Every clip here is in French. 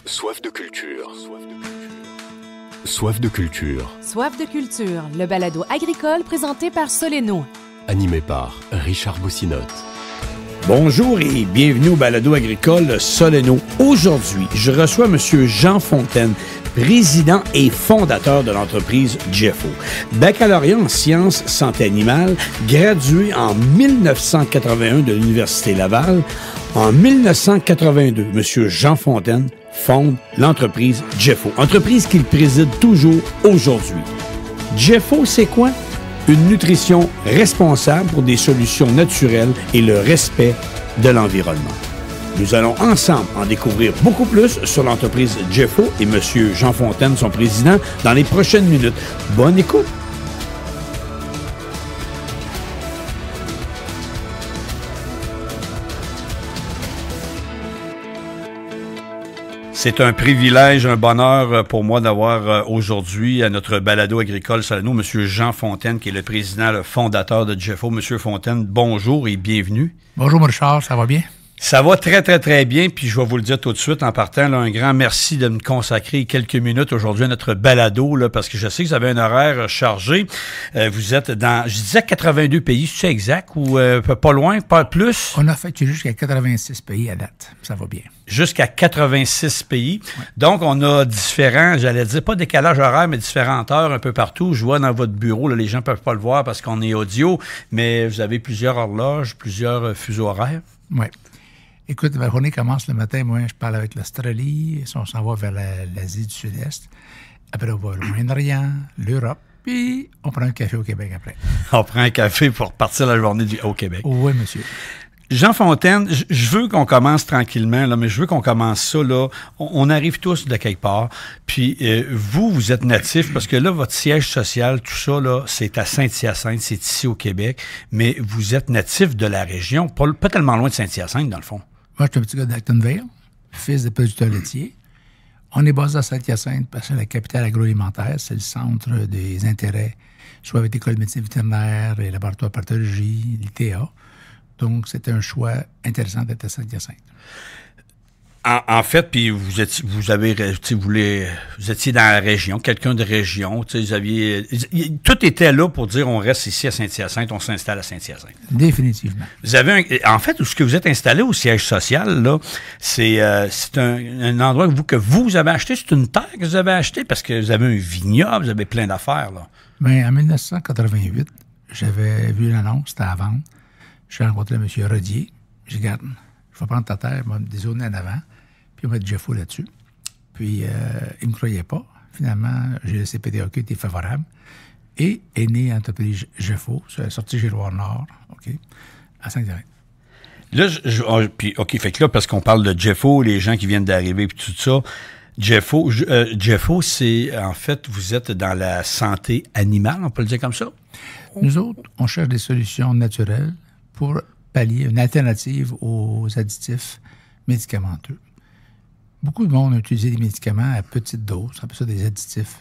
Soif de culture. Soif de culture. Soif de culture, le balado agricole présenté par Soleno. Animé par Richard Boussinotte. Bonjour et bienvenue au balado agricole Soleno. Aujourd'hui, je reçois M. Jean Fontaine, président et fondateur de l'entreprise Jeffo. Baccalauréat en sciences santé animale, gradué en 1981 de l'Université Laval. En 1982, M. Jean Fontaine fonde l'entreprise Jeffo, entreprise qu'il préside toujours aujourd'hui. Jeffo, c'est quoi? Une nutrition responsable pour des solutions naturelles et le respect de l'environnement. Nous allons ensemble en découvrir beaucoup plus sur l'entreprise Jeffo et M. Jean Fontaine, son président, dans les prochaines minutes. Bonne écoute! C'est un privilège, un bonheur pour moi d'avoir aujourd'hui à notre balado agricole Soleno, M. Jean Fontaine, qui est le président, le fondateur de Jeffo. M. Fontaine, bonjour et bienvenue. Bonjour, Richard, ça va bien? Ça va très, très, très bien, puis je vais vous le dire tout de suite en partant, là, un grand merci de me consacrer quelques minutes aujourd'hui à notre balado, là, parce que je sais que vous avez un horaire chargé. Vous êtes dans, je disais 82 pays, c'est exact, ou pas loin, pas plus? On a fait jusqu'à 86 pays à date, ça va bien. Jusqu'à 86 pays. Ouais. Donc, on a différents, j'allais dire, pas décalage horaire, mais différentes heures un peu partout. Je vois dans votre bureau, là, les gens ne peuvent pas le voir parce qu'on est audio, mais vous avez plusieurs horloges, plusieurs fuseaux horaires. Oui. Écoute, ma journée commence le matin. Moi, je parle avec l'Australie. On s'en va vers l'Asie du Sud-Est. Après, on va au Moyen-Orient, l'Europe. Puis, on prend un café au Québec après. On prend un café pour partir la journée au Québec. Oui, monsieur. Jean Fontaine, je veux qu'on commence tranquillement, là, mais je veux qu'on commence ça, là. On arrive tous de quelque part. Puis, vous êtes natif, parce que là, votre siège social, tout ça, là, c'est à Saint-Hyacinthe, c'est ici au Québec, mais vous êtes natif de la région, pas tellement loin de Saint-Hyacinthe, dans le fond. Moi, je suis un petit gars d'Actonville, fils de producteur laitier. On est basé à Saint-Hyacinthe parce que c'est la capitale agroalimentaire, c'est le centre des intérêts, soit avec l'école de médecine vétérinaire, les laboratoires de pathologie, l'ITA. Donc, c'était un choix intéressant d'être à Saint-Hyacinthe. En fait, puis vous étiez dans la région, quelqu'un de région, vous aviez, tout était là pour dire on reste ici à Saint-Hyacinthe, on s'installe à Saint-Hyacinthe. Définitivement. Vous avez en fait, où ce que vous êtes installé au siège social, là, c'est un endroit que vous avez acheté, c'est une terre que vous avez acheté parce que vous avez un vignoble, vous avez plein d'affaires, là. Bien, en 1988, j'avais vu l'annonce, c'était à vendre. J'ai rencontré M. Rodier. J'ai dit, regarde, je vais prendre ta terre, il m'a dézoné en avant, puis il m'a dit Jeffo là-dessus. Puis, il ne me croyait pas. Finalement, j'ai laissé PDAQ, il était favorable. Et est née l'entreprise Jeffo, sur la sortie Giroir-Nord, OK, à Saint-Hyacinthe. Là, puis, OK, fait que là, parce qu'on parle de Jeffo, les gens qui viennent d'arriver, puis tout ça, Jeffo, c'est, en fait, vous êtes dans la santé animale, on peut le dire comme ça? Nous autres, on cherche des solutions naturelles pour pallier une alternative aux additifs médicamenteux. Beaucoup de monde a utilisé des médicaments à petite dose, on appelle ça des additifs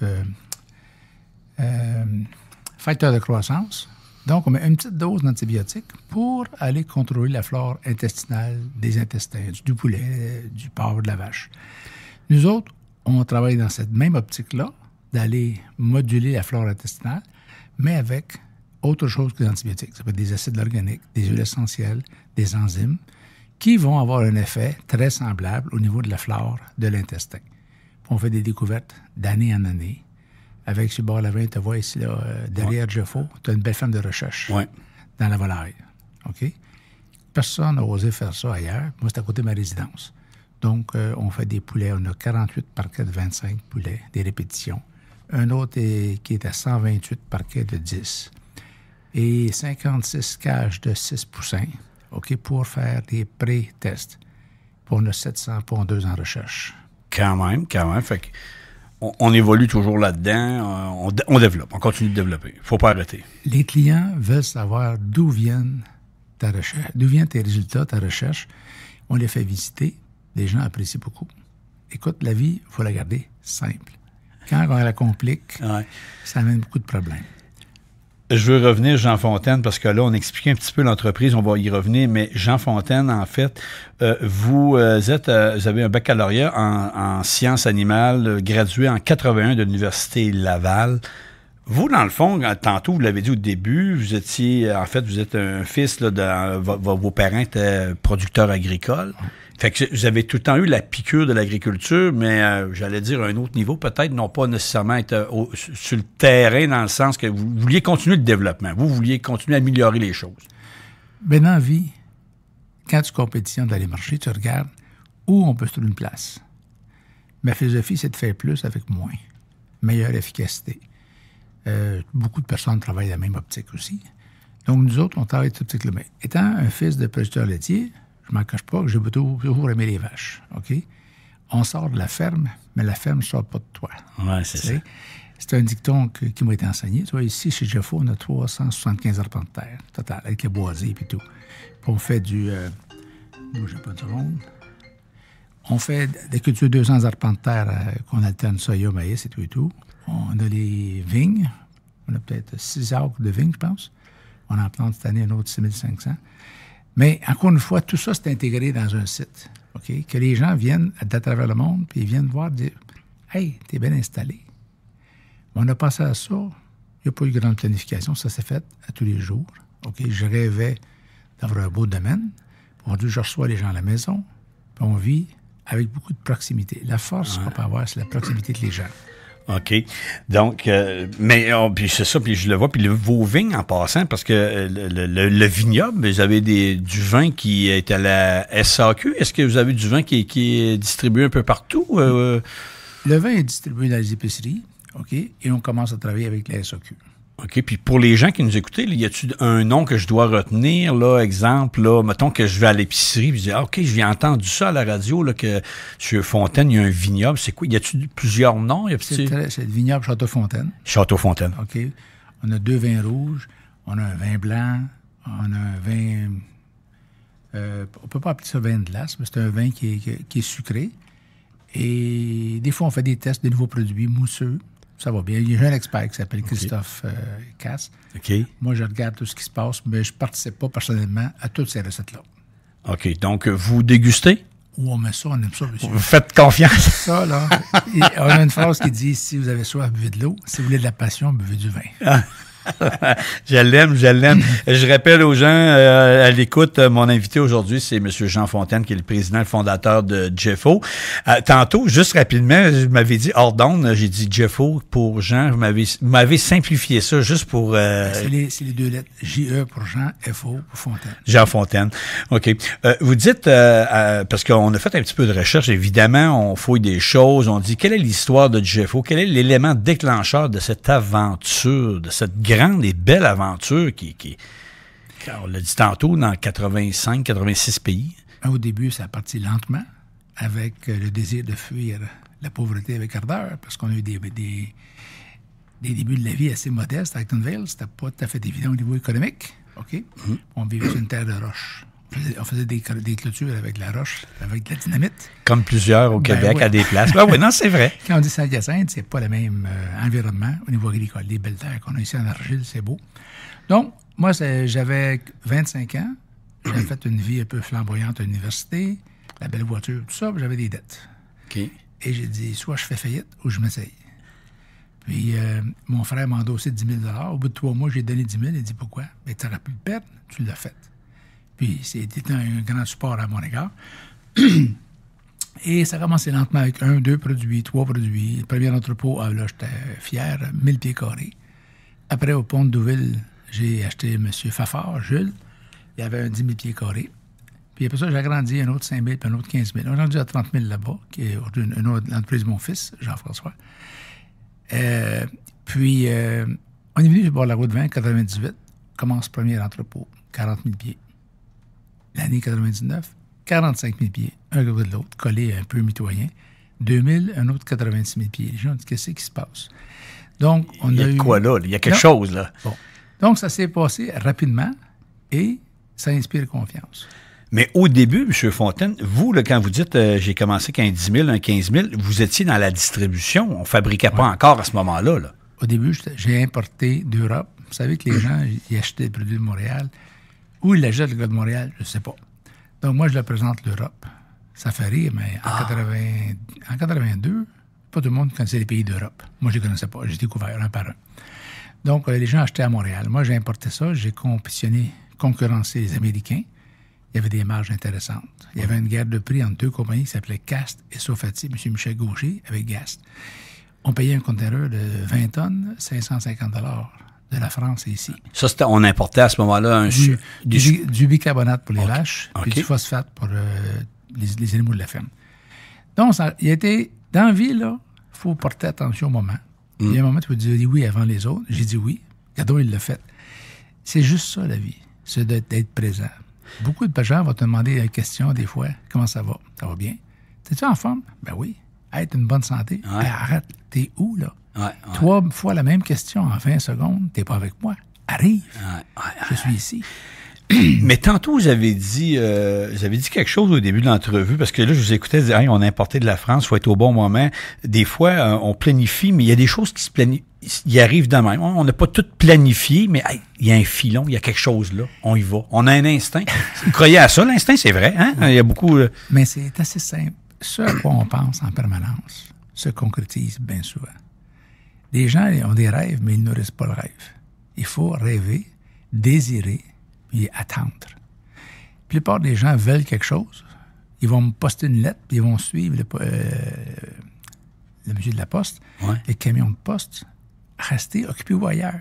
facteurs de croissance. Donc, on met une petite dose d'antibiotiques pour aller contrôler la flore intestinale des intestins, du poulet, du porc, de la vache. Nous autres, on travaille dans cette même optique-là, d'aller moduler la flore intestinale, mais avec autre chose que les antibiotiques. Ça peut être des acides organiques, des huiles essentielles, des enzymes, qui vont avoir un effet très semblable au niveau de la flore de l'intestin. Puis on fait des découvertes d'année en année. Avec Subor Lavin, tu vois ici, là, derrière Jeffo, tu as une belle ferme de recherche dans la volaille. OK? Personne n'a osé faire ça ailleurs. Moi, c'est à côté de ma résidence. Donc, on fait des poulets. On a 48 parquets de 25 poulets, des répétitions. Un autre qui est à 128 parquets de 10. Et 56 cages de 6 poussins, OK, pour faire des pré-tests. Puis on a 700 pondeuses en recherche. Quand même. Fait qu'on évolue toujours là-dedans. On développe, on continue de développer. Il ne faut pas arrêter. Les clients veulent savoir d'où viennent ta recherche, d'où viennent tes résultats, ta recherche. On les fait visiter. Les gens apprécient beaucoup. Écoute, la vie, il faut la garder simple. Quand on la complique, ça amène beaucoup de problèmes. Je veux revenir, Jean Fontaine, parce que là, on expliquait un petit peu l'entreprise, on va y revenir, mais Jean Fontaine, en fait, vous avez un baccalauréat en sciences animales, gradué en 81 de l'Université Laval. Vous, dans le fond, tantôt, vous l'avez dit au début, vous êtes un fils, là, vos parents étaient producteurs agricoles. Fait que vous avez tout le temps eu la piqûre de l'agriculture, mais j'allais dire à un autre niveau, peut-être, non pas nécessairement être sur le terrain, dans le sens que vous vouliez continuer le développement. Vous vouliez continuer à améliorer les choses. Ben dans la vie, quand tu compétitions dans les marchés, tu regardes où on peut se trouver une place. Ma philosophie, c'est de faire plus avec moins. Meilleure efficacité. Beaucoup de personnes travaillent dans la même optique aussi. Donc, nous autres, on travaille cette optique-là. Mais étant un fils de producteur laitier, je m'en cache pas que j'ai toujours aimé les vaches, OK? On sort de la ferme, mais la ferme ne sort pas de toi. Oui, c'est ça. C'est un dicton qui m'a été enseigné. Tu vois, ici, chez Jeffo, on a 375 arpents de terre, total, avec les boisés et tout. Puis on fait du... bougez pas de ronde. On fait des cultures 200 arpents de terre qu'on alterne soya, maïs et tout et tout. On a les vignes. On a peut-être 6 acres de vignes, je pense. On en plante cette année un autre 6500. Mais, encore une fois, tout ça, c'est intégré dans un site, OK? Que les gens viennent à travers le monde, puis ils viennent voir, dire « Hey, t'es bien installé. » On a passé à ça. Il n'y a pas eu de grande planification. Ça s'est fait à tous les jours, OK? Je rêvais d'avoir un beau domaine. Aujourd'hui, je reçois les gens à la maison, puis on vit avec beaucoup de proximité. La force qu'on peut avoir, c'est la proximité avec les gens. OK. Donc, puis c'est ça, puis je le vois. Puis vos vignes, en passant, parce que le vignoble, vous avez du vin qui est à la SAQ. Est-ce que vous avez du vin qui est distribué un peu partout? Le vin est distribué dans les épiceries, OK? Et on commence à travailler avec la SAQ. OK. Puis pour les gens qui nous écoutaient, y a-t-il un nom que je dois retenir, là, exemple, là, mettons que je vais à l'épicerie, puis je dis, OK, j'ai entendu ça à la radio, là, que sur Fontaine, il y a un vignoble. C'est quoi? Y a-t-il plusieurs noms? C'est le vignoble Château-Fontaine. Château-Fontaine. OK. On a 2 vins rouges, on a un vin blanc, on a un vin... on peut pas appeler ça vin de glace, mais c'est un vin qui est sucré. Et des fois, on fait des tests de nouveaux produits mousseux. Ça va bien. Il y a un expert qui s'appelle Christophe Casse. OK. Moi, je regarde tout ce qui se passe, mais je ne participe pas personnellement à toutes ces recettes-là. OK. Donc, vous dégustez? Où on met ça, on aime ça, monsieur. Vous faites confiance? Ça, là. On a une phrase qui dit, si vous avez soif, buvez de l'eau. Si vous voulez de la passion, buvez du vin. Je l'aime. Je rappelle aux gens à l'écoute, mon invité aujourd'hui, c'est M. Jean Fontaine, qui est le président et le fondateur de Jeffo. Tantôt, juste rapidement, je m'avais dit hors d'onde, j'ai dit Jeffo pour Jean. Vous m'avez simplifié ça juste pour... C'est les 2 lettres. J-E pour Jean, F-O pour Fontaine. Jean Fontaine. OK. Vous dites, parce qu'on a fait un petit peu de recherche, évidemment, on fouille des choses, on dit, quelle est l'histoire de Jeffo? Quel est l'élément déclencheur de cette aventure, de cette grande et belle aventure qui on l'a dit tantôt, dans 85-86 pays. Au début, ça a parti lentement, avec le désir de fuir la pauvreté avec ardeur, parce qu'on a eu des débuts de la vie assez modestes à Actonville. C'était pas tout à fait évident au niveau économique. OK? Mm-hmm. On vivait sur une terre de roche. On faisait des clôtures avec de la roche, avec de la dynamite. Comme plusieurs au Québec, à des places. Oui, non, c'est vrai. Quand on dit Saint-Hyacinthe, c'est pas le même environnement au niveau agricole. Les belles terres qu'on a ici en argile, c'est beau. Donc, moi, j'avais 25 ans. J'avais fait une vie un peu flamboyante à l'université, la belle voiture, tout ça, puis j'avais des dettes. OK. Et j'ai dit, soit je fais faillite ou je m'essaye. Puis, mon frère m'a endossé 10 000 $. Au bout de 3 mois, j'ai donné 10 000 $. Il dit, pourquoi? Bien, tu n'auras plus de perte, tu l'as fait. Puis, c'était un grand support à mon égard. Et ça a commencé lentement avec 1, 2 produits, 3 produits. Le premier entrepôt, là, j'étais fier, 1000 pieds carrés. Après, au pont de Douville, j'ai acheté M. Fafard, Jules. Il y avait un 10 000 pieds carrés. Puis après ça, j'ai agrandi un autre 5 000 puis un autre 15 000. On est rendu à 30 000 là-bas, qui est une autre entreprise de mon fils, Jean-François. Puis, on est venu sur la route 20, 98. Commence premier entrepôt, 40 000 pieds. L'année 99, 45 000 pieds, un côté de l'autre, collé un peu mitoyen. 2000, un autre 86 000 pieds. Les gens disent, qu'est-ce qui se passe? Donc, il y a quoi là? Il y a quelque chose, là. Bon. Donc, ça s'est passé rapidement et ça inspire confiance. Mais au début, M. Fontaine, vous, là, quand vous dites j'ai commencé qu'un 10 000, un 15 000, vous étiez dans la distribution. On ne fabriquait pas encore à ce moment-là. Là. Au début, j'ai importé d'Europe Vous savez que les gens, ils achetaient des produits de Montréal. Où ils l'achètent, le gars de Montréal, je ne sais pas. Donc, moi, je le présente l'Europe. Ça fait rire, mais en 82, pas tout le monde connaissait les pays d'Europe. Moi, je ne les connaissais pas. J'ai découvert un par un. Donc, les gens achetaient à Montréal. Moi, j'ai importé ça. J'ai concurrencé les Américains. Il y avait des marges intéressantes. Il y avait une guerre de prix entre deux compagnies qui s'appelaient Cast et Sofati, M. Michel Gaucher, avec Gast. On payait un conteneur de 20 tonnes, 550 de la France et ici. Ça, on importait à ce moment-là du bicarbonate pour les vaches, puis du phosphate pour les animaux de la ferme. Donc, il a été, dans la vie, là, il faut porter attention au moment. Il y a un moment où tu peux dire oui avant les autres. J'ai dit oui. Gadot, il l'a fait. C'est juste ça, la vie. C'est d'être présent. Beaucoup de gens vont te demander une question, des fois. Comment ça va? Ça va bien? T'es-tu en forme? Ben oui. Être une bonne santé. Ouais. Ben arrête. T'es où, là? Ouais. 3 fois la même question en 20 secondes. T'es pas avec moi. Arrive. Je suis ici. Mais tantôt, vous avez dit quelque chose au début de l'entrevue, parce que là, je vous écoutais dire, hey, on a importé de la France, il faut être au bon moment. Des fois, on planifie, mais il y a des choses qui se planifient. Il arrive de même. On n'a pas tout planifié, mais hey, il y a un filon, il y a quelque chose là. On y va. On a un instinct. Vous croyez à ça, l'instinct, c'est vrai. Hein? Il y a beaucoup... Mais c'est assez simple. Ce à quoi on pense en permanence se concrétise bien souvent. Les gens ont des rêves, mais ils ne nourrissent pas le rêve. Il faut rêver, désirer, puis attendre. La plupart des gens veulent quelque chose. Ils vont me poster une lettre, puis ils vont suivre le monsieur de la poste, le camion de poste. Restez, occupez-vous ailleurs.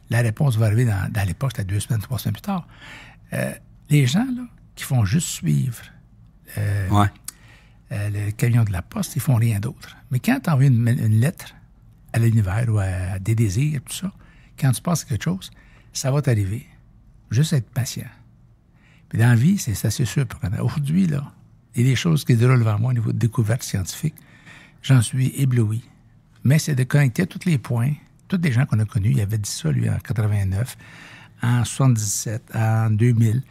La réponse va arriver dans l'époque, c'était 2 semaines, 3 semaines plus tard. Les gens là, qui font juste suivre le camion de la poste, ils font rien d'autre. Mais quand tu envoies une lettre à l'univers ou à des désirs, tout ça, quand tu passes à quelque chose, ça va t'arriver. Juste être patient. Puis dans la vie, c'est assez sûr. Aujourd'hui, là, il y a des choses qui déroulent devant moi au niveau de découverte scientifique. J'en suis ébloui. Mais c'est de connecter tous les points, tous les gens qu'on a connus. Il avait dit ça, lui, en 89, en 77, en 2000.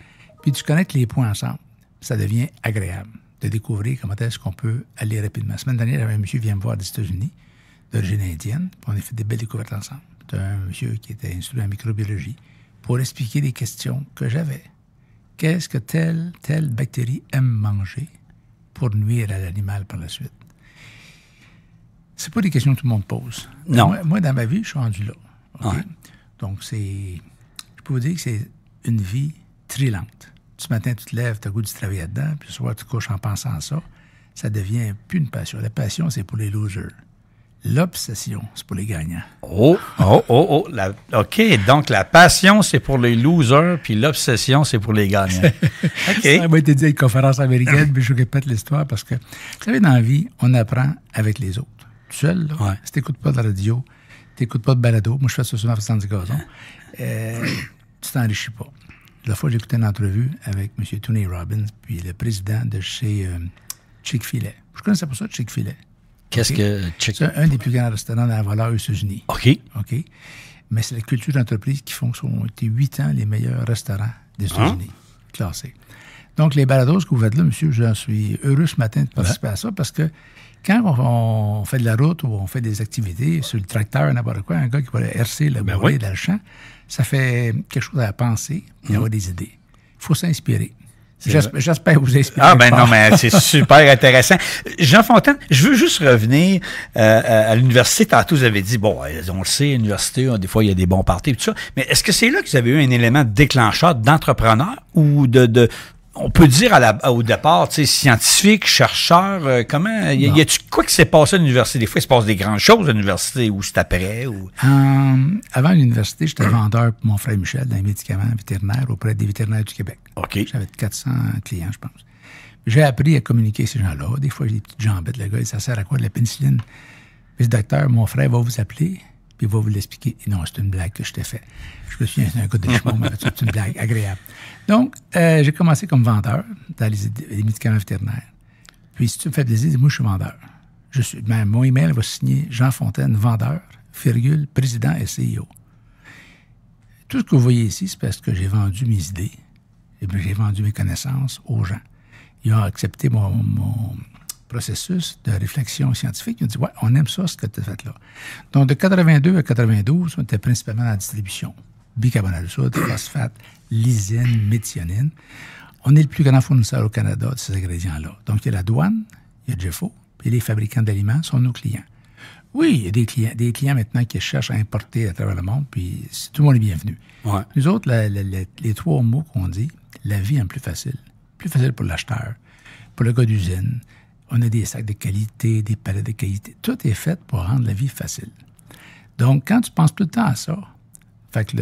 Puis tu connectes les points ensemble. Ça devient agréable de découvrir comment est-ce qu'on peut aller rapidement. La semaine dernière, il y avait un monsieur qui vient me voir des États-Unis, d'origine indienne, puis on a fait des belles découvertes ensemble. C'était un monsieur qui était instruit en microbiologie pour expliquer des questions que j'avais. Qu'est-ce que telle bactérie aime manger pour nuire à l'animal par la suite? C'est pas des questions que tout le monde pose. Non. Moi, dans ma vie, je suis rendu là. Okay? Ouais. Donc, je peux vous dire que c'est une vie très lente. Ce matin, tu te lèves, tu as le goût de travailler là-dedans, puis ce soir, tu couches en pensant à ça. Ça devient plus une passion. La passion, c'est pour les losers. L'obsession, c'est pour les gagnants. OK, donc la passion, c'est pour les losers, puis l'obsession, c'est pour les gagnants. OK. Ça m'a été dit à une conférence américaine, puis je répète l'histoire, parce que, vous savez, dans la vie, on apprend avec les autres. Tout seul, là, si tu n'écoutes pas de la radio, tu n'écoutes pas de balado, moi je fais ça souvent en faisant du gazon, tu t'enrichis pas. La fois, j'ai écouté une entrevue avec M. Tony Robbins, puis le président de chez Chick-fil-A. Je connaissais pas ça, Chick-fil-A. Qu'est-ce que C'est un des plus grands restaurants dans la valeur aux États-Unis. OK. Mais c'est la culture d'entreprise qui font que ce sont été 8 ans les meilleurs restaurants des États-Unis, classés. Donc, les balados que vous faites là, monsieur, j'en suis heureux ce matin de participer à ça parce que quand on fait de la route ou on fait des activités sur le tracteur, n'importe quoi, un gars qui va hercer le bois dans le champ, ça fait quelque chose à penser et avoir des idées. Il faut s'inspirer. J'espère vous inspirer. Ah, ben non, mais c'est super intéressant. Jean Fontaine, je veux juste revenir à l'université. Tantôt, vous avez dit, bon, on le sait, l'université, des fois, il y a des bons parties et tout ça. Mais est-ce que c'est là que vous avez eu un élément déclencheur d'entrepreneur ou on peut dire au départ, tu sais, scientifique, chercheur, comment, y a-tu quoi qui s'est passé à l'université? Des fois, il se passe des grandes choses à l'université ou c'est après? Ou... Avant l'université, j'étais vendeur pour mon frère Michel dans les médicaments vétérinaires auprès des vétérinaires du Québec. OK. J'avais 400 clients, je pense. J'ai appris à communiquer avec ces gens-là. Des fois, j'ai des petites jambettes, le gars, ça sert à quoi de la pénicilline? Puis le docteur, mon frère, va vous appeler, puis il va vous l'expliquer. Et non, c'est une blague que je t'ai fait. Je me souviens, c'est un gars de Richemont, mais c'est une blague agréable. Donc, j'ai commencé comme vendeur dans les médicaments vétérinaires. Puis, si tu me fais plaisir, dis-moi, je suis vendeur. Mon email va signer Jean Fontaine, vendeur, président et CEO. Tout ce que vous voyez ici, c'est parce que j'ai vendu mes idées et j'ai vendu mes connaissances aux gens. Ils ont accepté mon processus de réflexion scientifique. Ils ont dit, ouais, on aime ça, ce que tu as fait là. Donc, de 82 à 92, on était principalement dans la distribution. bicarbonate de soude, phosphate, lysine, méthionine. On est le plus grand fournisseur au Canada de ces ingrédients-là. Donc, il y a la douane, il y a Jeffo, puis les fabricants d'aliments sont nos clients. Oui, il y a des clients maintenant qui cherchent à importer à travers le monde, puis tout le monde est bienvenu. Ouais. Nous autres, les 3 mots qu'on dit, la vie est plus facile. Plus facile pour l'acheteur, pour le gars d'usine. On a des sacs de qualité, des palettes de qualité. Tout est fait pour rendre la vie facile. Donc, quand tu penses tout le temps à ça, fait que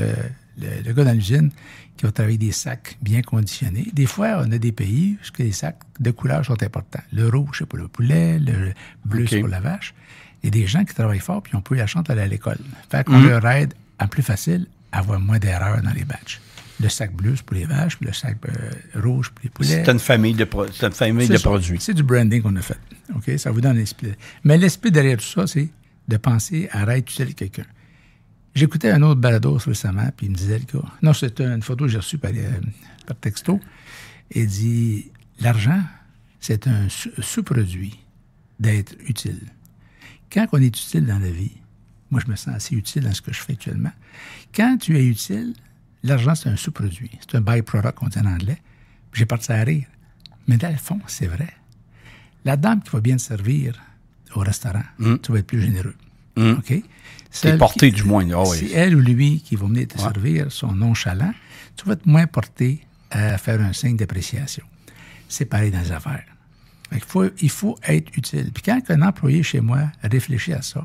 le gars dans l'usine qui va travailler des sacs bien conditionnés, des fois, on a des pays où les sacs de couleur sont importants. Le rouge, c'est pour le poulet, le bleu, c'est pour la vache. Il y a des gens qui travaillent fort puis on peut la chanter à l'école. Fait qu'on leur aide en plus facile à avoir moins d'erreurs dans les batchs. Le sac bleu, c'est pour les vaches, puis le sac rouge pour les poulets. C'est une famille de produits. C'est du branding qu'on a fait. OK? Ça vous donne l'esprit. Mais l'esprit derrière tout ça, c'est de penser à être utile à quelqu'un. J'écoutais un autre balado récemment, puis il me disait, le gars, non, c'est une photo que j'ai reçue par texto, il dit, l'argent, c'est un sous-produit d'être utile. Quand on est utile dans la vie, moi, je me sens assez utile dans ce que je fais actuellement. Quand tu es utile, l'argent, c'est un sous-produit. C'est un byproduct, on dit en anglais. J'ai parti à rire. Mais dans le fond, c'est vrai. La dame qui va bien te servir au restaurant, tu vas être plus généreux. OK? T'es porté, du moins. Oh, oui. C'est elle ou lui qui va venir te servir, sont nonchalants, tu vas être moins porté à faire un signe d'appréciation. C'est pareil dans les affaires. Il faut être utile. Puis quand un employé chez moi réfléchit à ça,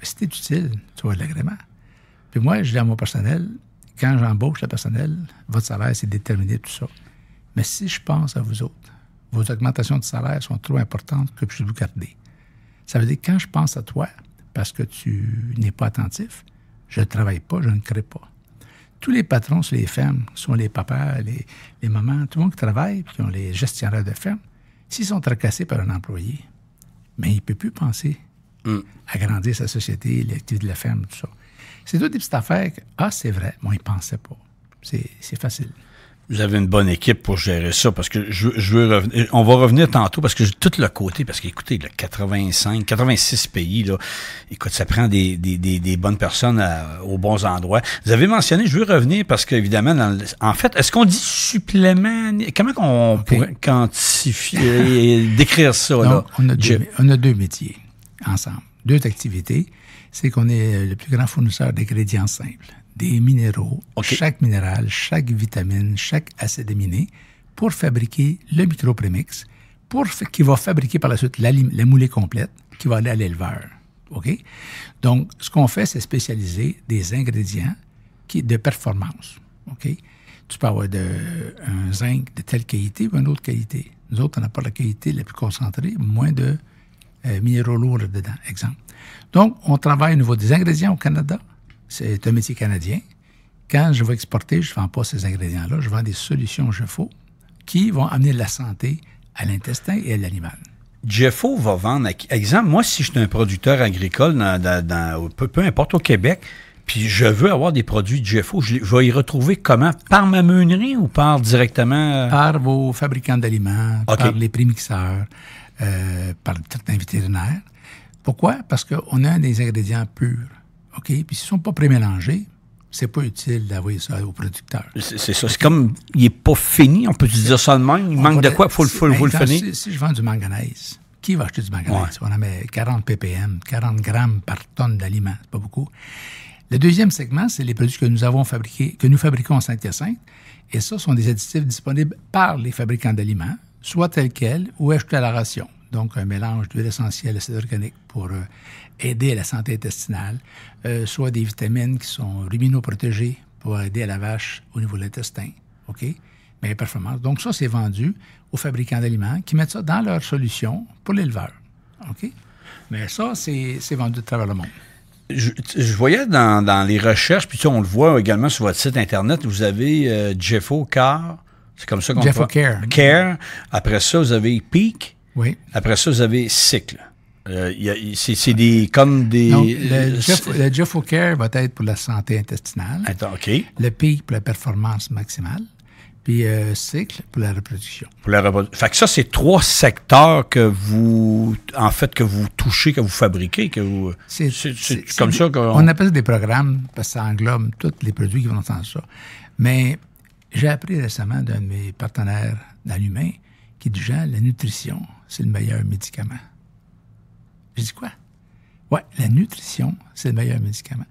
si t'es utile, tu vas de l'agrément. Puis moi, je dis à mon personnel, quand j'embauche le personnel, votre salaire, c'est déterminé, tout ça. Mais si je pense à vous autres, vos augmentations de salaire sont trop importantes que je puisse vous garder. Ça veut dire que quand je pense à toi, parce que tu n'es pas attentif, je ne travaille pas, je ne crée pas. Tous les patrons sur les fermes, sont les papas, les mamans, tout le monde qui travaille, puis qui ont les gestionnaires de ferme, s'ils sont tracassés par un employé, mais il ne peut plus penser à grandir sa société, l'activité de la ferme, tout ça. C'est toutes des petites affaires que, c'est vrai, moi, ils ne pensaient pas. C'est facile. Vous avez une bonne équipe pour gérer ça, parce que je veux revenir. On va revenir tantôt, parce que j'ai tout le côté, parce qu'écoutez, 86 pays, là, écoute, ça prend des bonnes personnes aux bons endroits. Vous avez mentionné, je veux revenir, parce qu'évidemment, en fait, est-ce qu'on dit supplément? Comment on pourrait quantifier, décrire ça, donc, là? On a 2 métiers ensemble, 2 activités. C'est qu'on est le plus grand fournisseur d'ingrédients simples, des minéraux, chaque minéral, chaque vitamine, chaque acide aminé, pour fabriquer le micro-prémix, qui va fabriquer par la suite la moulée complète, qui va aller à l'éleveur. OK? Donc, ce qu'on fait, c'est spécialiser des ingrédients de performance. OK? Tu peux avoir un zinc de telle qualité ou une autre qualité. Nous autres, on n'a pas la qualité la plus concentrée, moins de minéraux lourds dedans, exemple. Donc, on travaille au niveau des ingrédients au Canada. C'est un métier canadien. Quand je vais exporter, je ne vends pas ces ingrédients-là. Je vends des solutions Jeffo qui vont amener de la santé à l'intestin et à l'animal. Jeffo va vendre, exemple, moi, si je suis un producteur agricole, peu importe au Québec, puis je veux avoir des produits Jeffo, je vais y retrouver comment? Par ma meunerie ou par directement? Par vos fabricants d'aliments, par les prémixeurs, par certains vétérinaires. Pourquoi? Parce qu'on a des ingrédients purs. OK? Puis s'ils ne sont pas prémélangés, c'est pas utile d'envoyer ça au producteur. C'est ça. C'est comme, il n'est pas fini, on peut dire ça de même. Il manque de quoi? Il faut le finir. Si je vends du manganèse, qui va acheter du manganèse? On en met 40 ppm, 40 grammes par tonne d'aliments. C'est pas beaucoup. Le deuxième segment, c'est les produits que nous avons fabriqués, que nous fabriquons en Saint-Hyacinthe. Et ça, sont des additifs disponibles par les fabricants d'aliments, soit tels quels ou ajoutés à la ration. Donc, un mélange d'huile essentielle, acide organique pour aider à la santé intestinale, soit des vitamines qui sont ruminoprotégées pour aider à la vache au niveau de l'intestin, OK? Mais performance. Donc, ça, c'est vendu aux fabricants d'aliments qui mettent ça dans leur solution pour l'éleveur, OK? Mais ça, c'est vendu de travers le monde. Je voyais dans les recherches, puis on le voit également sur votre site Internet, vous avez Jeffo Care, c'est comme ça qu'on Jeffo Care. Care. Après ça, vous avez Peak. Oui. Après ça, vous avez Cycle. C'est des comme des... Donc, le Jeffo Care va être pour la santé intestinale. Attends, OK. Le Peak pour la performance maximale. puis cycle pour la reproduction. Fait que ça, c'est 3 secteurs que vous touchez, que vous fabriquez, que vous... C'est comme ça qu'on... On appelle ça des programmes, parce que ça englobe tous les produits qui vont dans ça. Mais j'ai appris récemment d'un de mes partenaires dans l'humain qui dit, Jean, la nutrition, c'est le meilleur médicament. J'ai dit quoi? Oui, la nutrition, c'est le meilleur médicament.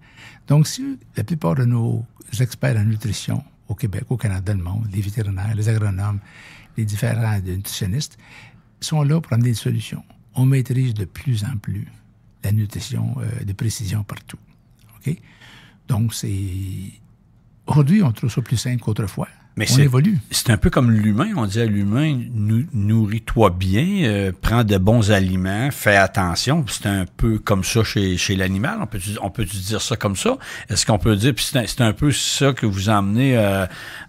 Donc, si la plupart de nos experts en nutrition au Québec, au Canada, le monde, les vétérinaires, les agronomes, les différents nutritionnistes, sont là pour amener des solutions. On maîtrise de plus en plus la nutrition de précision partout. OK? Donc, aujourd'hui, on trouve ça plus simple qu'autrefois. Mais on évolue. C'est un peu comme l'humain. On dit à l'humain, nourris-toi bien, prends de bons aliments, fais attention. Puis c'est un peu comme ça chez l'animal. On peut dire ça comme ça? Est-ce qu'on peut dire, puis c'est un peu ça que vous emmenez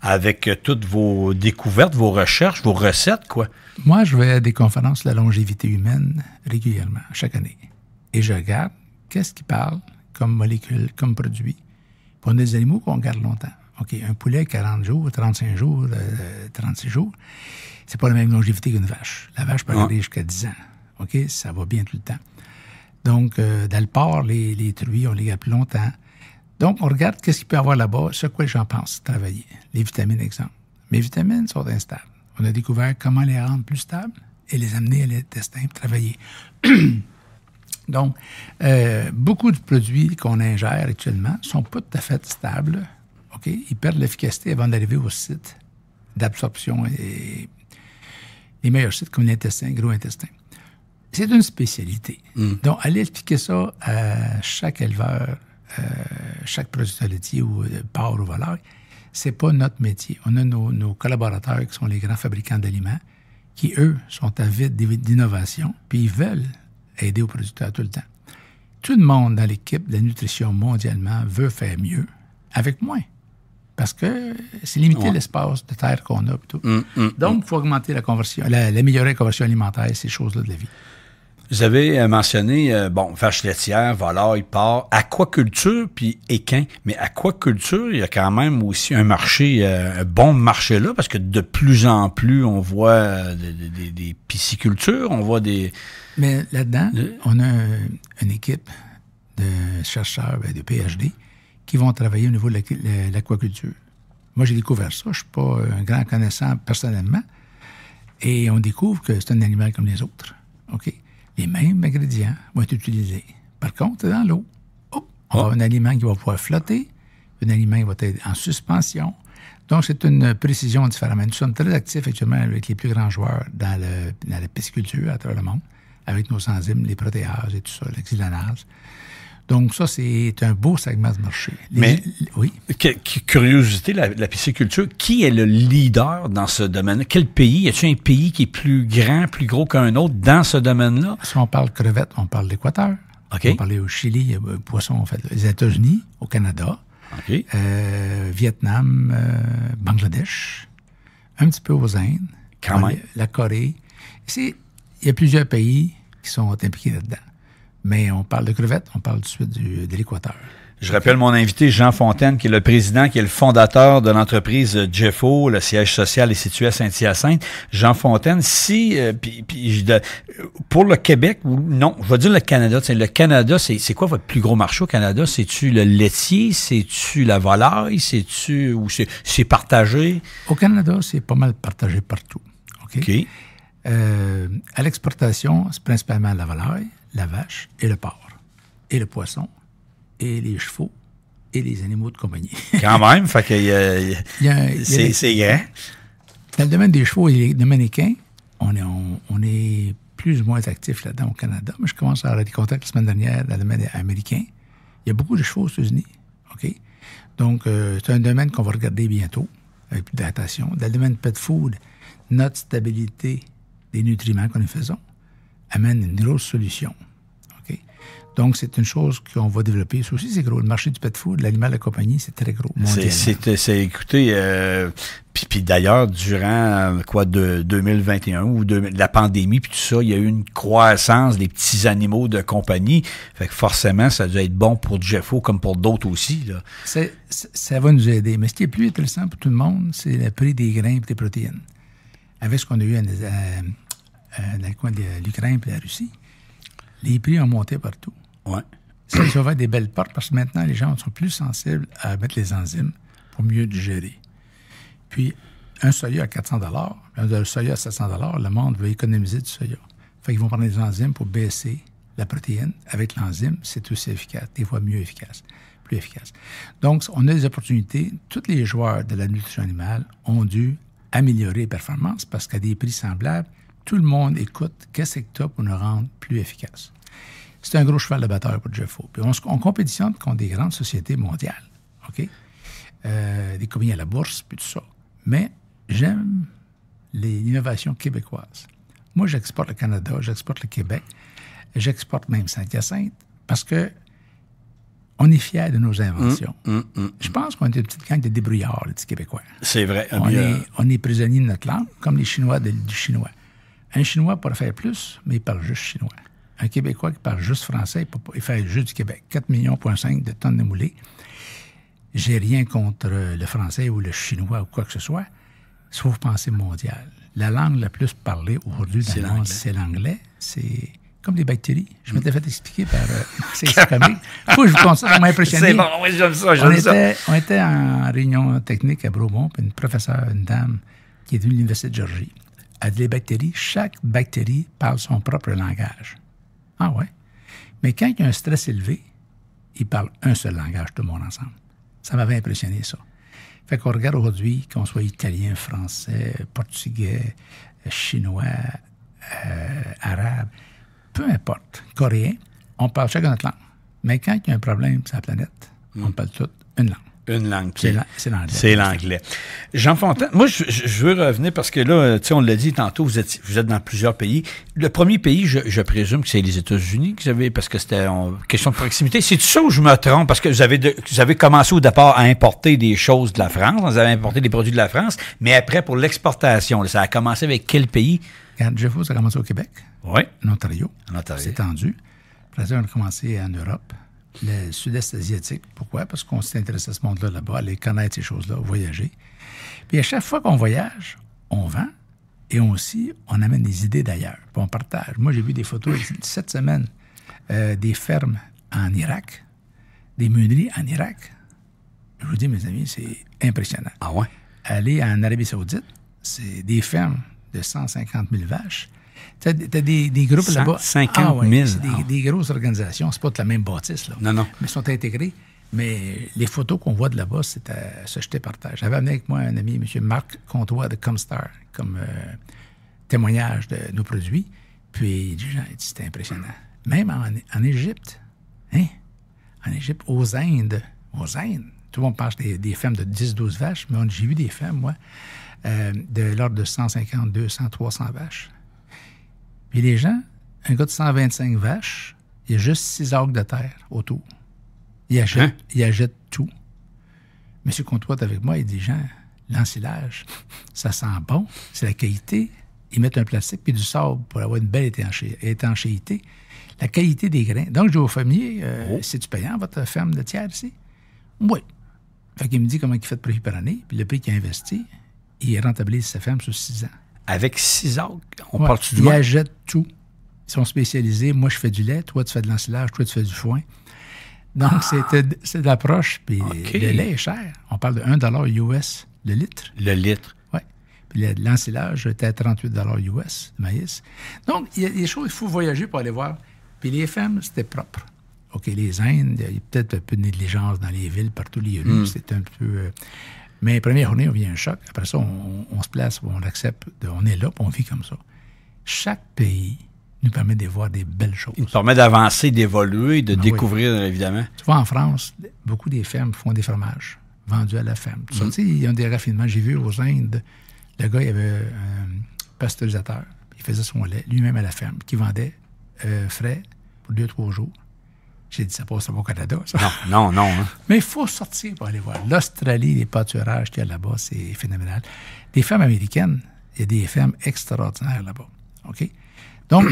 avec toutes vos découvertes, vos recherches, vos recettes, quoi? Moi, je vais à des conférences sur la longévité humaine régulièrement, chaque année. Et je regarde qu'est-ce qui parle comme molécule, comme produit. Puis on a des animaux qu'on garde longtemps. OK, un poulet, 40 jours, 35 jours, 36 jours, c'est pas la même longévité qu'une vache. La vache peut aller jusqu'à 10 ans. OK, ça va bien tout le temps. Donc, dans le porc, les truies, on les garde plus longtemps. Donc, on regarde qu'est-ce qu'il peut y avoir là-bas, ce quoi j'en pense, travailler. Les vitamines, exemple. Mes vitamines sont instables. On a découvert comment les rendre plus stables et les amener à l'intestin pour travailler. Donc, beaucoup de produits qu'on ingère actuellement sont pas tout à fait stables. Okay? Ils perdent l'efficacité avant d'arriver au site d'absorption et les meilleurs sites comme l'intestin, gros intestin. C'est une spécialité. Donc, aller expliquer ça à chaque éleveur, chaque producteur laitier ou porc ou volaille, c'est pas notre métier. On a nos collaborateurs qui sont les grands fabricants d'aliments qui, eux, sont avides d'innovation puis ils veulent aider aux producteurs tout le temps. Tout le monde dans l'équipe de la nutrition mondialement veut faire mieux avec moins. Parce que c'est limiter l'espace de terre qu'on a. Tout. Donc, il faut augmenter la conversion, l'améliorer la conversion alimentaire, ces choses-là de la vie. Vous avez mentionné, vache laitière, volaille, porc, aquaculture puis équin. Mais aquaculture, il y a quand même aussi un marché, un bon marché là, parce que de plus en plus, on voit des piscicultures, on voit des... Mais là-dedans, on a une équipe de chercheurs, de PhD, qui vont travailler au niveau de l'aquaculture. Moi, j'ai découvert ça. Je ne suis pas un grand connaissant personnellement. Et on découvre que c'est un animal comme les autres. OK? Les mêmes ingrédients vont être utilisés. Par contre, dans l'eau, on va avoir un aliment qui va pouvoir flotter, un aliment qui va être en suspension. Donc, c'est une précision différente. Nous sommes très actifs actuellement avec les plus grands joueurs dans la pisciculture à travers le monde, avec nos enzymes, les protéases et tout ça, l'exylanase. Donc, ça, c'est un beau segment de marché. Mais, oui. Curiosité, la pisciculture, qui est le leader dans ce domaine-là? Quel pays? Y a-t-il un pays qui est plus grand, plus gros qu'un autre dans ce domaine-là? Si on parle crevettes, on parle d'Équateur. Okay. On parlait au Chili, il y a poisson, en fait, les États-Unis, au Canada, Vietnam, Bangladesh, un petit peu aux Indes, quand même. La Corée. Il y a plusieurs pays qui sont impliqués là-dedans. Mais on parle de crevettes, on parle tout de suite de l'Équateur. Je rappelle mon invité, Jean Fontaine, qui est le président, qui est le fondateur de l'entreprise Jeffo. Le siège social est situé à Saint-Hyacinthe. Jean Fontaine, pour le Québec, non, je vais dire le Canada. Le Canada, c'est quoi votre plus gros marché au Canada? C'est-tu le laitier? C'est-tu la volaille? Ou c'est partagé? Au Canada, c'est pas mal partagé partout. OK. À l'exportation, c'est principalement la volaille, la vache et le porc, et le poisson, et les chevaux, et les animaux de compagnie. Quand même, fait que c'est grand. Dans le domaine des chevaux et des mannequins, on est plus ou moins actifs là-dedans au Canada, mais je commence à avoir des contacts la semaine dernière dans le domaine américain. Il y a beaucoup de chevaux aux États-Unis, OK? Donc, c'est un domaine qu'on va regarder bientôt, avec plus d'adaptation. Dans le domaine pet food, notre stabilité des nutriments que nous faisons amène une grosse solution. Okay? Donc, c'est une chose qu'on va développer. Ça aussi, c'est gros. Le marché du pet food, l'animal de compagnie, c'est très gros. Écoutez, puis d'ailleurs, durant 2021 ou la pandémie, puis tout ça, il y a eu une croissance des petits animaux de compagnie. Fait que forcément, ça doit être bon pour Jeffo comme pour d'autres aussi, là. Ça va nous aider. Mais ce qui est plus intéressant pour tout le monde, c'est le prix des grains et des protéines. Avec ce qu'on a eu dans le coin de l'Ukraine et de la Russie, les prix ont monté partout. Ouais. Ça a ouvert des belles portes parce que maintenant, les gens sont plus sensibles à mettre les enzymes pour mieux digérer. Puis, un soya à 400 $, un soya à 700 $, le monde veut économiser du soya. Fait qu'ils vont prendre des enzymes pour baisser la protéine. Avec l'enzyme, c'est aussi efficace, des fois mieux efficace, plus efficace. Donc, on a des opportunités. Tous les joueurs de la nutrition animale ont dû améliorer les performances parce qu'à des prix semblables, tout le monde écoute qu'est-ce que tu as pour nous rendre plus efficaces. C'est un gros cheval de bataille pour Jeffo. Puis on compétitionne contre des grandes sociétés mondiales, OK? Des compagnies à la bourse, puis tout ça. Mais j'aime l'innovation québécoise. Moi, j'exporte le Canada, j'exporte le Québec, j'exporte même Saint-Hyacinthe parce que on est fiers de nos inventions. Je pense qu'on est une petite gang de débrouillards, les petits Québécois. C'est vrai. On est prisonniers de notre langue, comme les Chinois du chinois. Un Chinois pourrait faire plus, mais il parle juste chinois. Un Québécois qui parle juste français, il fait juste du Québec. 4,5 millions de tonnes de moulées. J'ai rien contre le français ou le chinois ou quoi que ce soit, sauf penser mondial. La langue la plus parlée aujourd'hui dans le monde, c'est l'anglais. C'est comme des bactéries. Je m'étais fait expliquer par... c'est comique. Faut que je vous compte ça, ça m'a impressionné. C'est bon, oui, j'aime ça, On était en réunion technique à Bromont, puis une professeure, une dame, qui est de l'Université de Georgie, a dit les bactéries, chaque bactérie parle son propre langage. Ah ouais? Mais quand il y a un stress élevé, ils parlent un seul langage, tout le monde ensemble. Ça m'avait impressionné, ça. Fait qu'on regarde aujourd'hui, qu'on soit italien, français, portugais, chinois, arabe, peu importe, coréen, on parle chacun notre langue. Mais quand il y a un problème sur la planète, on parle toute une langue. Une langue. C'est l'anglais. C'est l'anglais. Jean Fontaine, moi, je veux revenir parce que là, tu sais, on l'a dit tantôt, vous êtes dans plusieurs pays. Le premier pays, je présume que c'est les États-Unis que vous avez, parce que c'était question de proximité. C'est ça où je me trompe? Parce que vous avez commencé au départ à importer des choses de la France, vous avez importé des produits de la France, mais après, pour l'exportation, là, ça a commencé avec quel pays? Regarde, Jeffo, ça a commencé au Québec. Oui. En Ontario. C'est tendu. Après ça, on a commencé en Europe. Le sud-est asiatique. Pourquoi? Parce qu'on s'est intéressé à ce monde-là là-bas, aller connaître ces choses-là, voyager. Puis à chaque fois qu'on voyage, on vend et on amène des idées d'ailleurs. Puis on partage. Moi, j'ai vu des photos cette semaine des fermes en Irak, des meuneries en Irak. Je vous dis, mes amis, c'est impressionnant. Ah ouais? Aller en Arabie Saoudite, c'est des fermes de 150 000 vaches. Tu as des groupes là-bas. 150 000. C'est des grosses organisations. C'est pas de la même bâtisse, là. Non. Mais ils sont intégrés. Mais les photos qu'on voit de là-bas, c'est à se jeter par terre. J'avais amené avec moi un ami, M. Marc Comtois de Comstar, comme témoignage de nos produits. Puis, les gens, c'était impressionnant. Même en Égypte, en Égypte, aux Indes, tout le monde parle des fermes de 10-12 vaches, mais j'ai vu des fermes, moi, de l'ordre de 150, 200, 300 vaches. Puis les gens, un gars de 125 vaches, il y a juste 6 acres de terre autour. Il achète tout. M. Comtois est avec moi, il dit, Jean, l'ensilage, ça sent bon, c'est la qualité. Ils mettent un plastique puis du sable pour avoir une belle étanchéité. La qualité des grains. Donc, je dis au fermier, c'est-tu payant, votre ferme de tiers ici? Oui. Fait qu'il me dit comment il fait de profit par année, puis le prix qu'il a investi, il rentabilise sa ferme sur 6 ans. Avec 6 acres, on parle-tu du Ils achètent tout. Ils sont spécialisés. Moi, je fais du lait. Toi, tu fais de l'ensilage. Toi, tu fais du foin. Donc, c'est de l'approche. Puis le lait est cher. On parle de 1 US le litre. Le litre. Oui. Puis l'ensilage était à 38 US de maïs. Donc, il y a des choses, il faut voyager pour aller voir. Puis les fermes, c'était propre. OK, les Indes, il y a peut-être un peu de négligence dans les villes, partout les rues. C'est un peu... Mais la première journée, on vit un choc. Après ça, on se place, on accepte, on est là, puis on vit comme ça. Chaque pays nous permet de voir des belles choses. Il nous permet d'avancer, d'évoluer, de découvrir, évidemment. Tu vois, en France, beaucoup des fermes font des fromages vendus à la ferme. Tu sais, ils ont des raffinements. J'ai vu aux Indes, le gars, il avait un pasteurisateur. Il faisait son lait lui-même à la ferme, qui vendait frais pour 2-3 jours J'ai dit, ça passe au Canada, ça. Non. Hein. Mais il faut sortir pour aller voir. L'Australie, les pâturages qu'il y a là-bas, c'est phénoménal. Les fermes américaines, il y a des fermes extraordinaires là-bas. OK? Donc,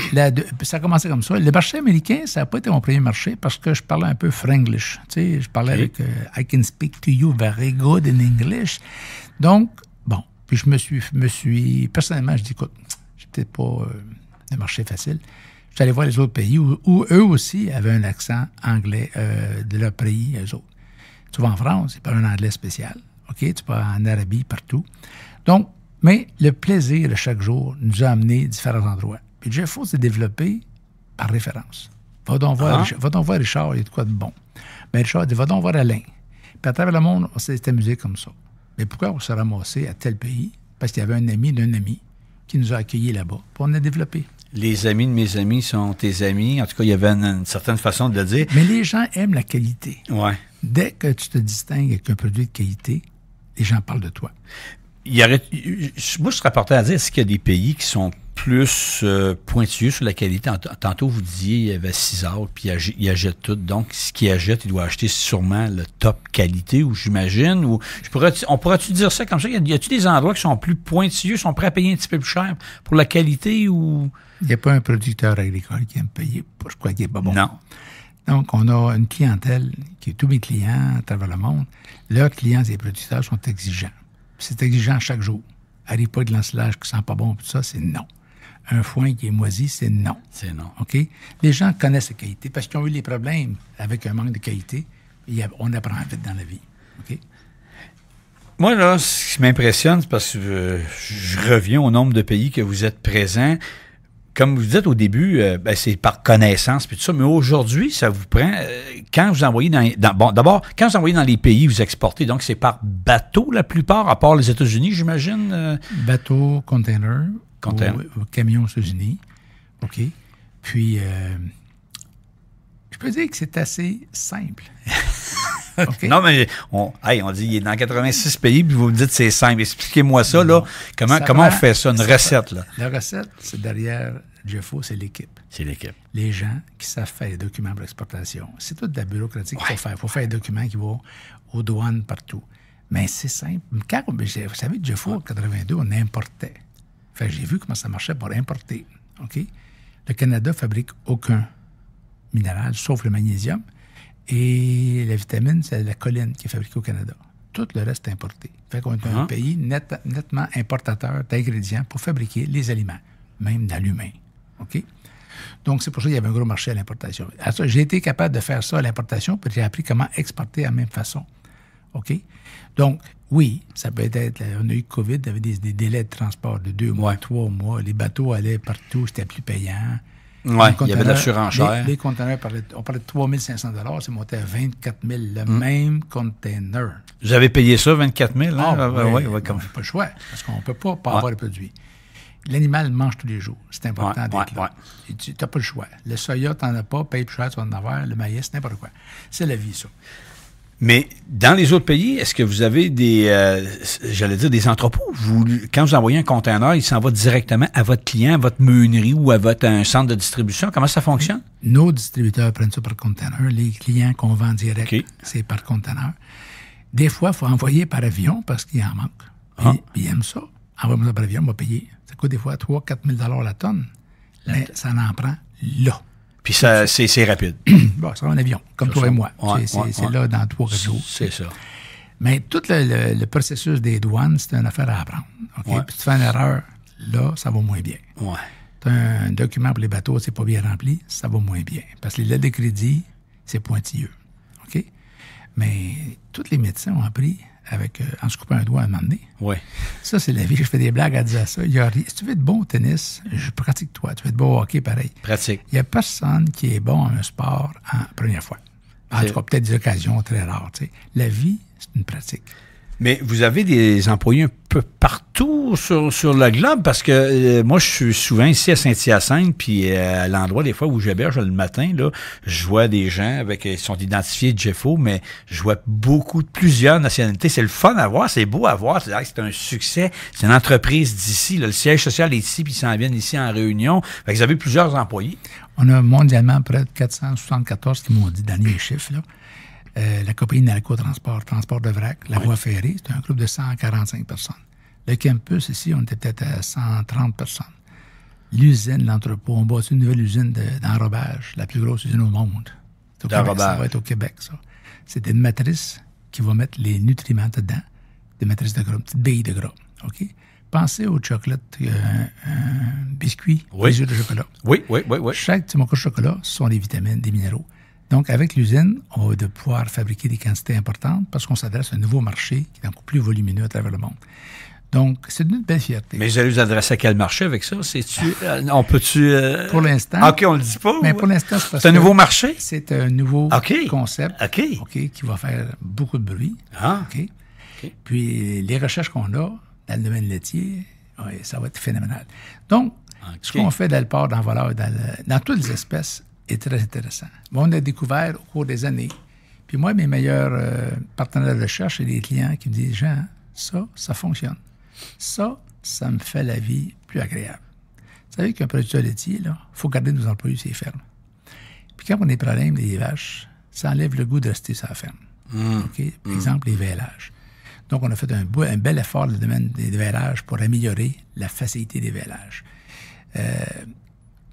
ça a commencé comme ça. Le marché américain, ça n'a pas été mon premier marché parce que je parlais un peu franglish. Tu sais, je parlais avec I can speak to you very good in English. Donc, bon. Puis je me suis personnellement, je dis, écoute, j'ai peut-être pas un marché facile. Je suis allé voir les autres pays où eux aussi avaient un accent anglais de leur pays, eux autres. Tu vas en France, ils parlent un anglais spécial. OK? Tu vas en Arabie, partout. Donc, mais le plaisir de chaque jour nous a amené à différents endroits. Puis Jeffo s'est développé par référence. Va donc voir Richard, il y a de quoi de bon. Mais Richard dit, va donc voir Alain. Puis à travers le monde, on s'est amusé comme ça. Mais pourquoi on s'est ramassé à tel pays? Parce qu'il y avait un ami d'un ami qui nous a accueillis là-bas. Puis on a développé. Les amis de mes amis sont tes amis. En tout cas, il y avait une certaine façon de le dire. Mais les gens aiment la qualité. Ouais. Dès que tu te distingues avec un produit de qualité, les gens parlent de toi. Moi, je serais porté à dire, est-ce qu'il y a des pays qui sont plus pointilleux sur la qualité? Tantôt, vous disiez, il y avait César, puis il achète tout. Donc, ce qu'il achète, il doit acheter sûrement le top qualité, ou j'imagine. Ou on pourrait-tu dire ça comme ça? Y a-t-il des endroits qui sont plus pointilleux, sont prêts à payer un petit peu plus cher pour la qualité? Ou il n'y a pas un producteur agricole qui aime payer, je crois qu'il n'est pas bon. Non. Donc, on a une clientèle qui est tous mes clients à travers le monde. Leurs clients et producteurs sont exigeants. C'est exigeant chaque jour. Arrive pas de l'ensilage qui sent pas bon, tout ça, c'est non. Un foin qui est moisi, c'est non. C'est non. OK? Les gens connaissent la qualité parce qu'ils ont eu les problèmes avec un manque de qualité. On apprend vite dans la vie. OK? Moi, là, ce qui m'impressionne, c'est parce que je reviens au nombre de pays que vous êtes présents. Comme vous dites au début, c'est par connaissance puis tout ça, mais aujourd'hui, ça vous prend quand vous envoyez d'abord, quand vous envoyez dans les pays, vous exportez, donc c'est par bateau la plupart, à part les États-Unis, j'imagine. Bateau, container. Ou camion aux États-Unis. OK. Puis, je peux dire que c'est assez simple. Okay. Non, mais on dit il est dans 86 pays, puis vous me dites c'est simple. Expliquez-moi ça, là. Comment on fait ça, une recette, là? La recette, c'est derrière Jeffo, c'est l'équipe. C'est l'équipe. Les gens qui savent faire les documents pour l'exportation. C'est toute de la bureaucratie qu'il faut faire. Il faut faire des documents qui vont aux douanes partout. Mais c'est simple. Vous savez, Jeffo, en 82, on importait. Fait que j'ai vu comment ça marchait pour importer. OK? Le Canada fabrique aucun minéral, sauf le magnésium. Et la vitamine, c'est la choline qui est fabriquée au Canada. Tout le reste est importé. Fait qu'on est un pays nettement importateur d'ingrédients pour fabriquer les aliments, même dans l'humain. OK? Donc, c'est pour ça qu'il y avait un gros marché à l'importation. J'ai été capable de faire ça à l'importation, puis j'ai appris comment exporter de la même façon. OK? Donc, oui, ça peut être... On a eu COVID, il y avait des délais de transport de 2 mois, 3 mois. Les bateaux allaient partout, c'était plus payant. Oui, il y avait de la surenchère. Les conteneurs, on parlait de 3 500 $, c'est monté à 24 000 le même container. Vous avez payé ça, 24 000? Hein? Oui, on n'a pas le choix, parce qu'on ne peut pas avoir les produits. L'animal mange tous les jours. C'est important d'être là. Tu n'as pas le choix. Le soya, tu n'en as pas, paye plus cher, tu vas en avoir. Le maïs, n'importe quoi. C'est la vie, ça. Mais dans les autres pays, est-ce que vous avez des entrepôts? Quand vous envoyez un conteneur, il s'en va directement à votre client, à votre meunerie ou à un centre de distribution? Comment ça fonctionne? Nos distributeurs prennent ça par conteneur. Les clients qu'on vend direct, c'est par conteneur. Des fois, il faut envoyer par avion parce qu'il en manque. Puis ils aiment ça. Envoie-moi ça par avion, on va payer. Ça coûte des fois 3 000 – 4 000 la tonne. Mais ça en prend là. Puis ça, c'est rapide. Bon, ça va en avion, comme toi et moi. C'est là dans 3 jours. C'est ça. Mais tout le processus des douanes, c'est une affaire à apprendre. Okay? Puis tu fais une erreur, là, ça va moins bien. Ouais. Tu as un document pour les bateaux, c'est pas bien rempli, ça va moins bien. Parce que les lettres de crédit, c'est pointilleux. OK? Mais tous les médecins ont appris en se coupant un doigt à un moment donné. Oui. Ça, c'est la vie. Je fais des blagues à dire ça. Si tu veux être bon au tennis, je pratique toi. Tu veux être bon au hockey, pareil. Pratique. Il n'y a personne qui est bon à un sport en première fois. En tout cas, peut-être des occasions très rares. Tu sais. La vie, c'est une pratique. Mais vous avez des employés un peu partout sur le globe parce que moi, je suis souvent ici à Saint-Hyacinthe, puis à l'endroit des fois où j'héberge le matin, là, je vois des gens ils sont identifiés Jeffo, mais je vois plusieurs nationalités. C'est le fun à voir, c'est beau à voir, c'est un succès. C'est une entreprise d'ici, le siège social est ici, puis ils s'en viennent ici en réunion. Fait que vous avez plusieurs employés. On a mondialement près de 474 qui m'ont dit, dernier chiffre, là. La compagnie Nalco Transport de vrac, la voie ferrée, c'est un groupe de 145 personnes. Le campus, ici, on était peut-être à 130 personnes. L'usine, l'entrepôt, on bâtit une nouvelle usine d'enrobage, la plus grosse usine au monde. Ça va être au Québec, ça. C'est une matrice qui va mettre les nutriments dedans, des matrices de gras, une petite bille de gras. OK? Pensez au chocolat, un biscuit, des œufs de chocolat. Oui. Chaque petit morceau de chocolat, ce sont des vitamines, des minéraux. Donc, avec l'usine, on va pouvoir fabriquer des quantités importantes parce qu'on s'adresse à un nouveau marché qui est encore plus volumineux à travers le monde. Donc, c'est une belle fierté. Mais vous allez vous adresser à quel marché avec ça? On peut-tu... Pour l'instant... OK, on le dit pas? Mais pour l'instant, c'est parce c'est un nouveau marché? C'est un nouveau concept qui va faire beaucoup de bruit. OK. Puis, les recherches qu'on a dans le domaine laitier, ça va être phénoménal. Donc, ce qu'on fait dans le porc, dans le voleur, dans toutes les espèces, est très intéressant. Bon, on a découvert au cours des années. Puis moi, mes meilleurs partenaires de recherche, c'est des clients qui me disent, Jean, ça fonctionne. Ça me fait la vie plus agréable. Vous savez qu'un producteur laitier, il faut garder nos employés sur les fermes. Puis quand on a des problèmes des vaches, ça enlève le goût de rester sur la ferme. Par exemple, les vélages. Donc, on a fait un bel effort dans le domaine des vélages pour améliorer la facilité des vélages.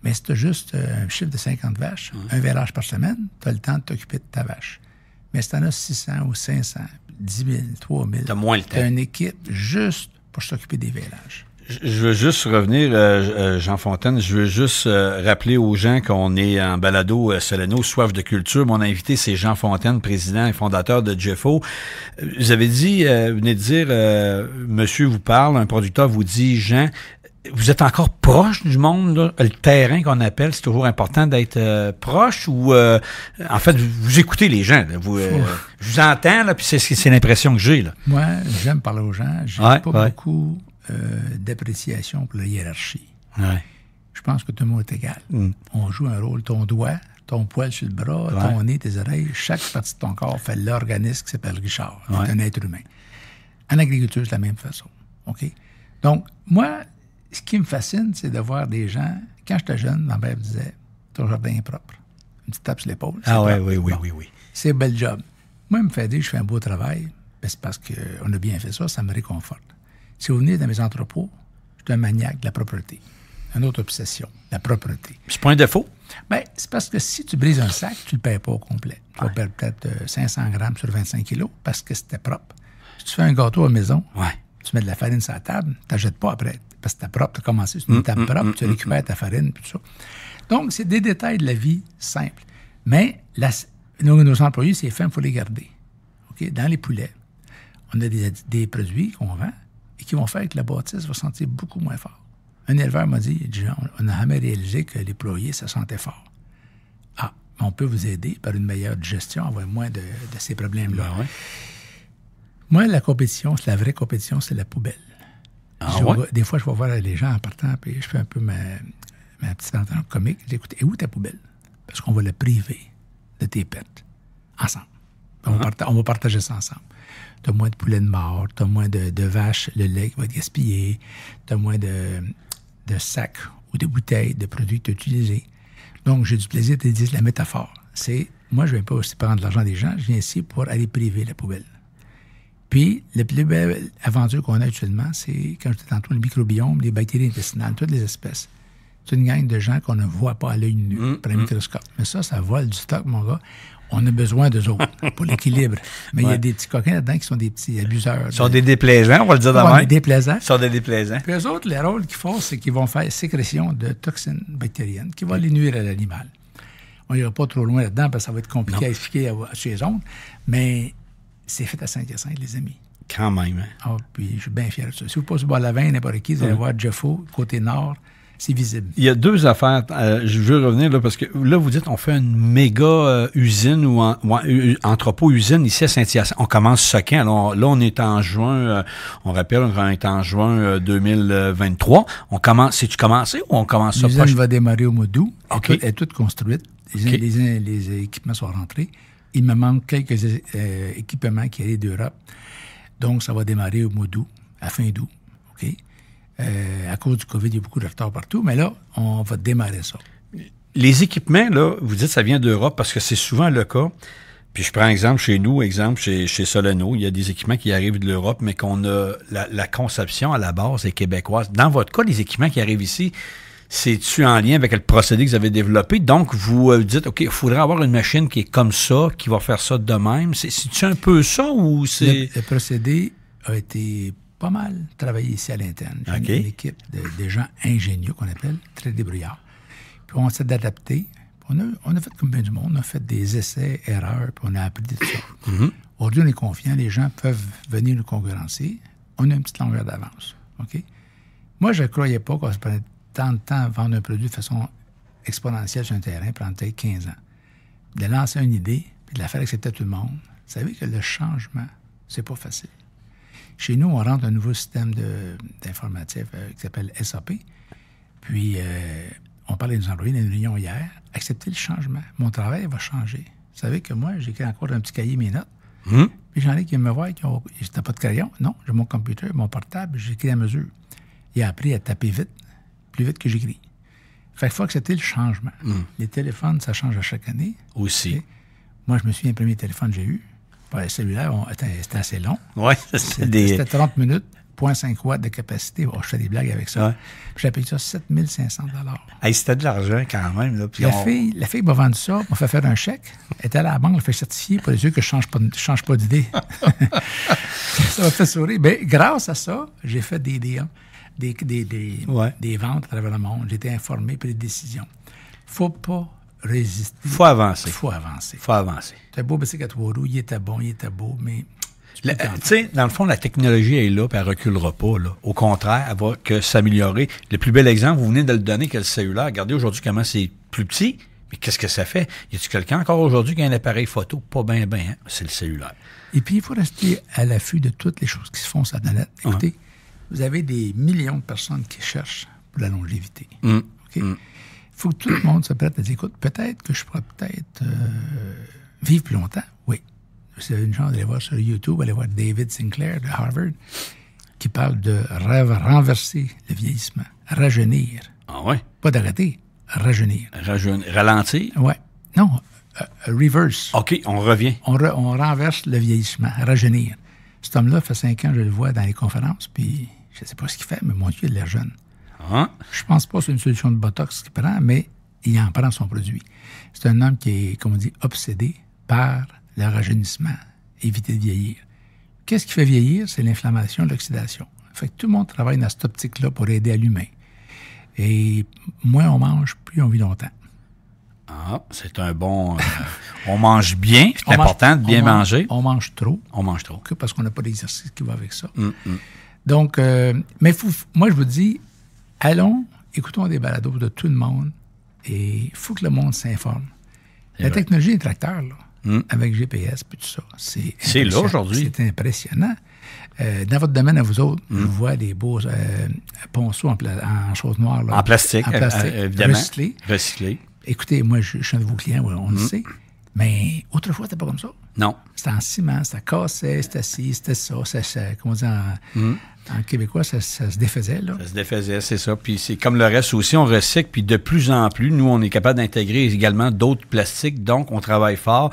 Mais si tu as juste un chiffre de 50 vaches, un vélage par semaine, tu as le temps de t'occuper de ta vache. Mais si tu en as 600 ou 500, 10 000, 3 000, tu as moins le temps. Tu as une équipe juste pour s'occuper des vélages. Je veux juste revenir, Jean Fontaine, je veux juste rappeler aux gens qu'on est en balado Soleno, Soif de culture. Mon invité, c'est Jean Fontaine, président et fondateur de Jeffo. Vous avez dit, vous venez de dire, monsieur vous parle, un producteur vous dit, Jean, vous êtes encore proche du monde, là? Le terrain qu'on appelle, c'est toujours important d'être proche ou en fait, vous écoutez les gens. Là, je vous entends, là, puis c'est l'impression que j'ai. Là. Moi, j'aime parler aux gens. J'ai pas beaucoup d'appréciation pour la hiérarchie. Ouais. Je pense que tout le monde est égal. On joue un rôle. Ton doigt, ton poil sur le bras, ton nez, tes oreilles, chaque partie de ton corps fait l'organisme qui s'appelle Richard. C'est un être humain. En agriculture, c'est la même façon. OK? Donc, moi, ce qui me fascine, c'est de voir des gens... Quand j'étais jeune, ma mère me disait « Ton jardin est propre. » Une petite tape sur l'épaule. Oui. C'est un bel job. Moi, il me fait dire que je fais un beau travail. Ben, c'est parce qu'on a bien fait ça me réconforte. Si vous venez dans mes entrepôts, je suis un maniaque de la propreté. Une autre obsession, la propreté. C'est pas un défaut? Bien, c'est parce que si tu brises un sac, tu ne le payes pas au complet. Tu vas perdre peut-être 500 grammes sur 25 kilos parce que c'était propre. Si tu fais un gâteau à la maison, tu mets de la farine sur la table, tu n'achètes pas après. Parce que c'était propre, tu as commencé sur une table propre, tu récupères ta farine, puis tout ça. Donc, c'est des détails de la vie simples. Mais nos employés, ces femmes, il faut les garder. Okay? Dans les poulets, on a des produits qu'on vend et qui vont faire que la bâtisse va sentir beaucoup moins fort. Un éleveur m'a dit, on n'a jamais réalisé que les poulaillers, ça sentait fort. Ah, on peut vous aider par une meilleure gestion, avoir moins de ces problèmes-là. Moi, la compétition, la vraie compétition, c'est la poubelle. Des fois, je vais voir les gens en partant, puis je fais un peu ma petite entente comique. Je dis, écoute, et où ta poubelle? Parce qu'on va le priver de tes pets. Ensemble. On va partager ça ensemble. Tu as moins de poulets de mort, tu as moins de vaches, le lait qui va être gaspillé, tu as moins de sacs ou de bouteilles de produits que tu as utilisés. Donc, j'ai du plaisir de te dire la métaphore. C'est, moi, je ne viens pas aussi prendre l'argent des gens, je viens ici pour aller priver la poubelle. Puis, la plus belle aventure qu'on a actuellement, c'est, comme je disais tantôt, le microbiome, les bactéries intestinales, toutes les espèces. C'est une gang de gens qu'on ne voit pas à l'œil nu, par un microscope. Mais ça vole du stock, mon gars. On a besoin d'eux autres pour l'équilibre. Mais il y a des petits coquins là-dedans qui sont des petits abuseurs. Ils sont des déplaisants, on va le dire d'abord. Des déplaisants. Ils sont des déplaisants. Puis eux autres, le rôle qu'ils font, c'est qu'ils vont faire sécrétion de toxines bactériennes qui vont aller nuire à l'animal. On n'ira pas trop loin là-dedans parce que ça va être compliqué à expliquer sur les ondes. Mais c'est fait à Saint-Hyacinthe, les amis. Quand même. Hein? Ah, puis je suis bien fier de ça. Si vous passez par la Veine, n'importe qui, vous allez voir Jeffo, côté nord, c'est visible. Il y a deux affaires. Je veux revenir là parce que là, vous dites on fait une méga usine ou entrepôt-usine ici à Saint-Hyacinthe. On commence ce quand? Alors, là, on est en juin, on rappelle, on est en juin 2023. On commence, c'est-tu commencé ou on commence ça proche? L'usine va démarrer au mois d'août. Okay. Elle est toute construite. Les équipements sont rentrés. Il me manque quelques équipements qui allaient d'Europe. Donc, ça va démarrer au mois d'août, à fin d'août. OK? À cause du COVID, il y a beaucoup de retard partout, mais là, on va démarrer ça. les équipements, là, vous dites que ça vient d'Europe parce que c'est souvent le cas. Puis je prends exemple chez nous, chez Soleno, il y a des équipements qui arrivent de l'Europe, mais qu'on a la conception à la base est québécoise. Dans votre cas, les équipements qui arrivent ici, c'est-tu en lien avec le procédé que vous avez développé? Donc, vous dites, OK, il faudrait avoir une machine qui est comme ça, qui va faire ça de même. C'est-tu un peu ça ou c'est... Le procédé a été pas mal travaillé ici à l'interne. J'ai une équipe de gens ingénieux qu'on appelle, très débrouillards. Puis on s'est adapté. On a fait comme bien du monde, on a fait des essais, erreurs, puis on a appris de tout ça. Aujourd'hui, on est confiant, les gens peuvent venir nous concurrencer. On a une petite longueur d'avance. OK? Moi, je ne croyais pas qu'on se prenait tant de temps à vendre un produit de façon exponentielle sur un terrain, pendant peut-être 15 ans. De lancer une idée, puis de la faire accepter à tout le monde. Vous savez que le changement, c'est pas facile. Chez nous, on rentre un nouveau système d'informatique qui s'appelle SAP. Puis, on parlait des employés dans une réunion hier. Accepter le changement. Mon travail va changer. Vous savez que moi, j'écris encore dans un petit cahier mes notes. Puis j'en ai qui me voient, qui n'ont pas de crayon. Non, j'ai mon computer, mon portable, j'écris à mesure. Il a appris à taper vite, plus vite que j'écris. Fait qu'il faut accepter le changement. Les téléphones, ça change à chaque année. Aussi. Okay? Moi, je me souviens, le premier téléphone que j'ai eu, le cellulaire, c'était assez long. Oui, c'était 30 minutes. 0.5 watts de capacité. Oh, je fais des blagues avec ça. Ouais. J'ai payé ça 7 500 $. C'était de l'argent quand même. Là, puis la fille m'a vendu ça, m'a fait faire un chèque. Elle était à la banque, elle fait certifier pour les yeux que je ne change pas d'idée. Ça m'a fait sourire. Mais grâce à ça, j'ai fait des ventes à travers le monde. J'ai été informé pour des décisions. Faut pas résister. Faut avancer. Faut avancer. C'était beau, c'est qu'à Trois-Roues, il était beau, mais... Tu sais, dans le fond, la technologie est là, puis elle ne reculera pas. Là. Au contraire, elle va que s'améliorer. Le plus bel exemple, vous venez de le donner, que le cellulaire. Regardez aujourd'hui comment c'est plus petit, mais qu'est-ce que ça fait? Y a-t-il quelqu'un encore aujourd'hui qui a un appareil photo? Pas bien, hein? C'est le cellulaire. Et puis, il faut rester à l'affût de toutes les choses qui se font sur la planète. Écoutez, vous avez des millions de personnes qui cherchent pour la longévité. Il faut que tout le monde se prête à dire, écoute, peut-être que je pourrais vivre plus longtemps. Oui. Vous avez une chance d'aller voir sur YouTube, aller voir David Sinclair de Harvard, qui parle de renverser le vieillissement, rajeunir. Ah ouais? Pas d'arrêter, rajeunir. Ralentir? Ouais. Non, reverse. OK, on revient. On renverse le vieillissement, rajeunir. Cet homme-là, fait 5 ans, je le vois dans les conférences, puis je ne sais pas ce qu'il fait, mais mon Dieu, il a l'air jeune. Je pense pas que c'est une solution de Botox qu'il prend, mais il en prend son produit. C'est un homme qui est, comme on dit, obsédé par le rajeunissement, éviter de vieillir. Qu'est-ce qui fait vieillir? C'est l'inflammation, l'oxydation. Fait que tout le monde travaille dans cette optique-là pour aider à l'humain. Et moins on mange, plus on vit longtemps. Ah, c'est un bon... on mange bien, c'est important de bien manger. On mange trop. On mange trop. Parce qu'on n'a pas d'exercice qui va avec ça. Donc, mais moi, je vous dis, allons, écoutons des balados de tout le monde et il faut que le monde s'informe. La technologie des tracteurs, là, avec GPS puis tout ça, c'est là aujourd'hui. C'est impressionnant. Dans votre domaine, à vous autres, je vois des beaux ponceaux en chose noire. Là, en plastique, évidemment. Recyclé. Écoutez, moi, je suis un de vos clients, on le sait. Mais autrefois, c'était pas comme ça. Non. C'était en ciment, ça cassait, c'était ci, c'était ça. Comment dire, en québécois, ça se défaisait, là. Ça se défaisait, c'est ça. Puis c'est comme le reste aussi, on recycle, puis de plus en plus, nous, on est capable d'intégrer également d'autres plastiques, donc on travaille fort.